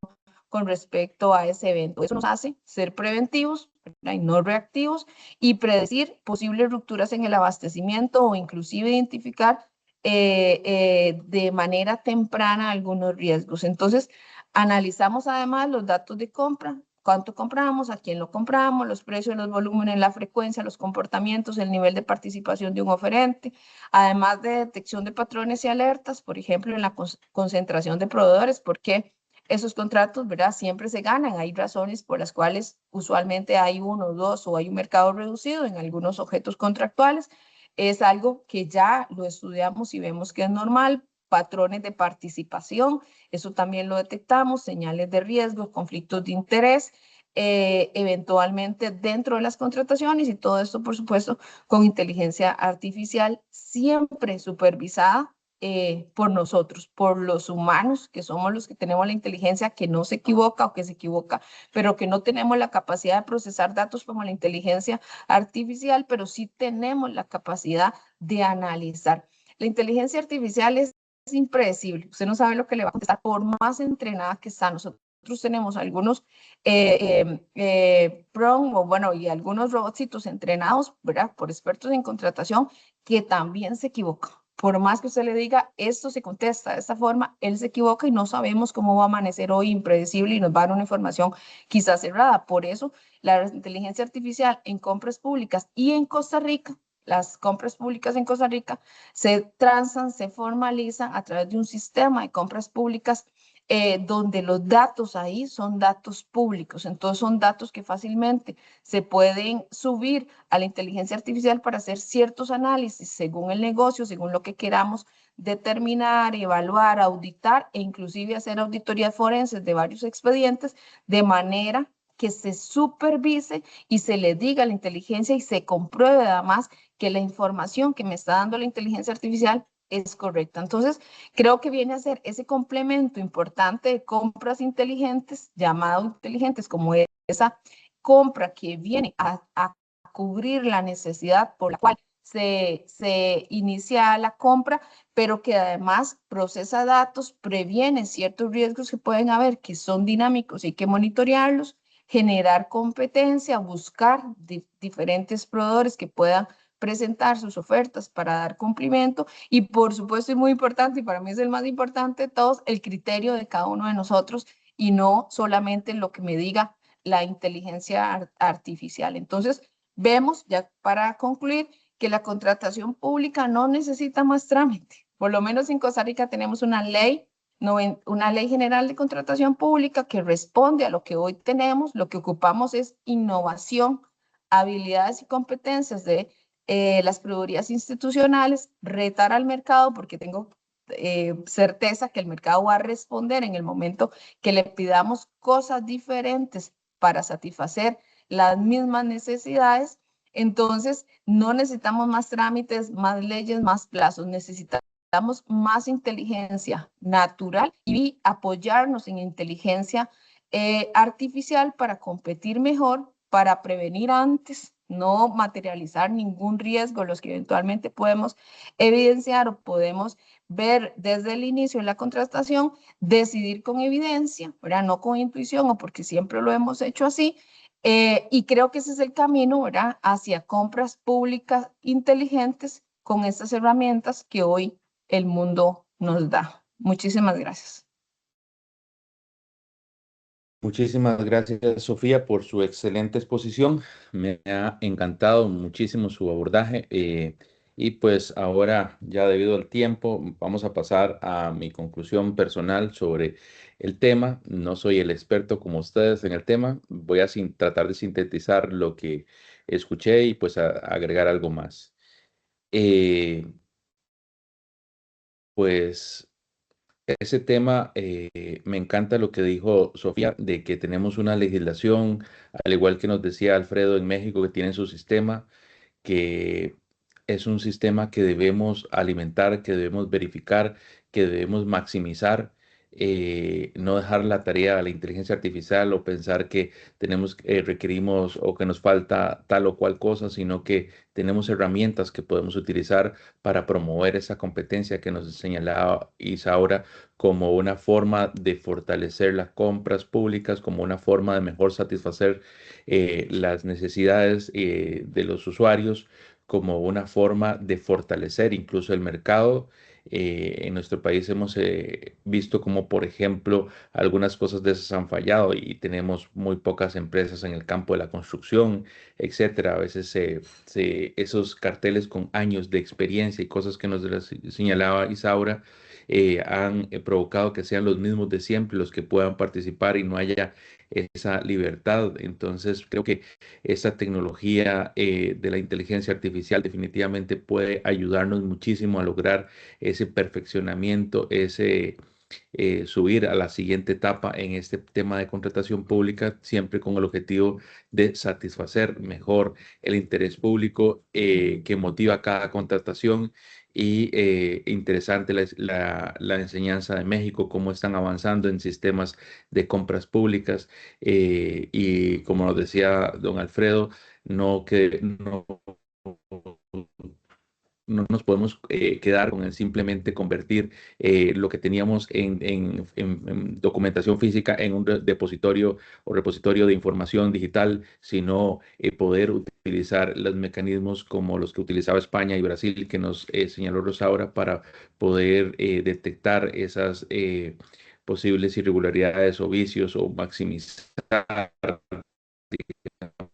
con respecto a ese evento. Eso nos hace ser preventivos y no reactivos y predecir posibles rupturas en el abastecimiento o inclusive identificar de manera temprana algunos riesgos. Entonces, analizamos además los datos de compra, cuánto compramos, a quién lo compramos, los precios, los volúmenes, la frecuencia, los comportamientos, el nivel de participación de un oferente, además de detección de patrones y alertas, por ejemplo, en la concentración de proveedores, porque esos contratos, ¿verdad? Siempre se ganan. Hay razones por las cuales usualmente hay uno, dos o hay un mercado reducido en algunos objetos contractuales. Es algo que ya lo estudiamos y vemos que es normal. Patrones de participación, eso también lo detectamos, señales de riesgo, conflictos de interés, eventualmente dentro de las contrataciones y todo esto, por supuesto, con inteligencia artificial, siempre supervisada por nosotros, por los humanos, que somos los que tenemos la inteligencia que no se equivoca o que se equivoca, pero que no tenemos la capacidad de procesar datos como la inteligencia artificial, pero sí tenemos la capacidad de analizar. La inteligencia artificial es impredecible. Usted no sabe lo que le va a contestar por más entrenada que está. Nosotros tenemos algunos PRON o bueno, y algunos robotcitos entrenados, ¿verdad? Por expertos en contratación que también se equivocan. Por más que usted le diga, esto se contesta de esta forma, él se equivoca y no sabemos cómo va a amanecer hoy impredecible y nos va a dar una información quizás errada. Por eso, la inteligencia artificial en compras públicas y en Costa Rica, las compras públicas en Costa Rica se transan, se formalizan a través de un sistema de compras públicas donde los datos ahí son datos públicos. Entonces son datos que fácilmente se pueden subir a la inteligencia artificial para hacer ciertos análisis según el negocio, según lo que queramos determinar, evaluar, auditar e inclusive hacer auditorías forenses de varios expedientes de manera que se supervise y se le diga a la inteligencia y se compruebe además que la información que me está dando la inteligencia artificial es correcta. Entonces, creo que viene a ser ese complemento importante de compras inteligentes, llamado inteligentes, como esa compra que viene a cubrir la necesidad por la cual se inicia la compra, pero que además procesa datos, previene ciertos riesgos que pueden haber, que son dinámicos y hay que monitorearlos, generar competencia, buscar diferentes proveedores que puedan presentar sus ofertas para dar cumplimiento y por supuesto es muy importante y para mí es el más importante de todos, el criterio de cada uno de nosotros y no solamente lo que me diga la inteligencia artificial. Entonces, vemos ya para concluir que la contratación pública no necesita más trámite. Por lo menos en Costa Rica tenemos una ley general de contratación pública que responde a lo que hoy tenemos. Lo que ocupamos es innovación, habilidades y competencias de las proveedorías institucionales, retar al mercado porque tengo certeza que el mercado va a responder en el momento que le pidamos cosas diferentes para satisfacer las mismas necesidades. Entonces, no necesitamos más trámites, más leyes, más plazos. Necesitamos más inteligencia natural y apoyarnos en inteligencia artificial para competir mejor, para prevenir antes, no materializar ningún riesgo, los que eventualmente podemos evidenciar o podemos ver desde el inicio de la contratación, decidir con evidencia, ¿verdad? No con intuición o porque siempre lo hemos hecho así. Y creo que ese es el camino, ¿verdad? Hacia compras públicas inteligentes con estas herramientas que hoy el mundo nos da. Muchísimas gracias. Muchísimas gracias, Sofía, por su excelente exposición. Me ha encantado muchísimo su abordaje. Y pues ahora, ya debido al tiempo, vamos a pasar a mi conclusión personal sobre el tema. No soy el experto como ustedes en el tema. Voy a tratar de sintetizar lo que escuché y pues agregar algo más. Eh, pues ese tema, me encanta lo que dijo Sofía, de que tenemos una legislación, al igual que nos decía Alfredo en México, que tiene su sistema, que es un sistema que debemos alimentar, que debemos verificar, que debemos maximizar, no dejar la tarea a la inteligencia artificial o pensar que requerimos o que nos falta tal o cual cosa, sino que tenemos herramientas que podemos utilizar para promover esa competencia que nos señalaba Isaura como una forma de fortalecer las compras públicas, como una forma de mejor satisfacer las necesidades de los usuarios, como una forma de fortalecer incluso el mercado. En nuestro país hemos visto como, por ejemplo, algunas cosas de esas han fallado y tenemos muy pocas empresas en el campo de la construcción, etcétera. A veces esos carteles con años de experiencia y cosas que nos señalaba Isaura han provocado que sean los mismos de siempre los que puedan participar y no haya esa libertad. Entonces, creo que esa tecnología de la inteligencia artificial definitivamente puede ayudarnos muchísimo a lograr ese perfeccionamiento, ese subir a la siguiente etapa en este tema de contratación pública, siempre con el objetivo de satisfacer mejor el interés público que motiva cada contratación. Y interesante la enseñanza de México, cómo están avanzando en sistemas de compras públicas. Y como nos decía don Alfredo, no no nos podemos quedar con el simplemente convertir lo que teníamos en documentación física en un depositorio o repositorio de información digital, sino poder utilizar los mecanismos como los que utilizaba España y Brasil, que nos señaló Rosaura, para poder detectar esas posibles irregularidades o vicios o maximizar,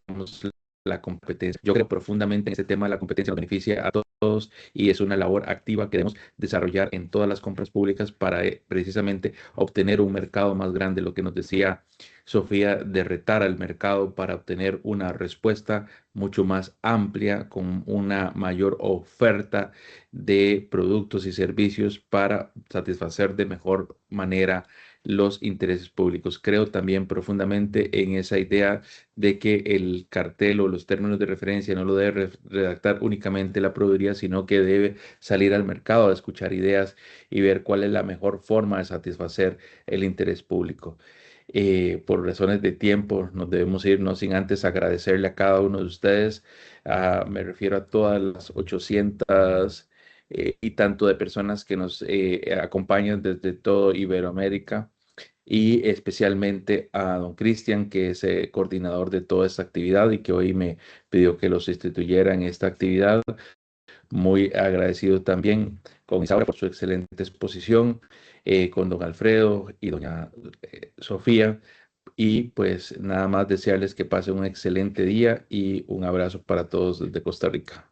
digamos, la competencia. Yo creo profundamente en este tema de la competencia, nos beneficia a todos y es una labor activa que debemos desarrollar en todas las compras públicas para precisamente obtener un mercado más grande, lo que nos decía Sofía, de retar al mercado para obtener una respuesta mucho más amplia, con una mayor oferta de productos y servicios para satisfacer de mejor manera los intereses públicos. Creo también profundamente en esa idea de que el cartel o los términos de referencia no lo debe redactar únicamente la Procuraduría, sino que debe salir al mercado a escuchar ideas y ver cuál es la mejor forma de satisfacer el interés público. Por razones de tiempo nos debemos ir, no sin antes agradecerle a cada uno de ustedes. Me refiero a todas las 800 y tanto de personas que nos acompañan desde todo Iberoamérica, y especialmente a don Cristian, que es coordinador de toda esta actividad y que hoy me pidió que los instituyera en esta actividad. Muy agradecido también con Isaura por su excelente exposición, con don Alfredo y doña Sofía. Y pues nada más desearles que pasen un excelente día y un abrazo para todos desde Costa Rica.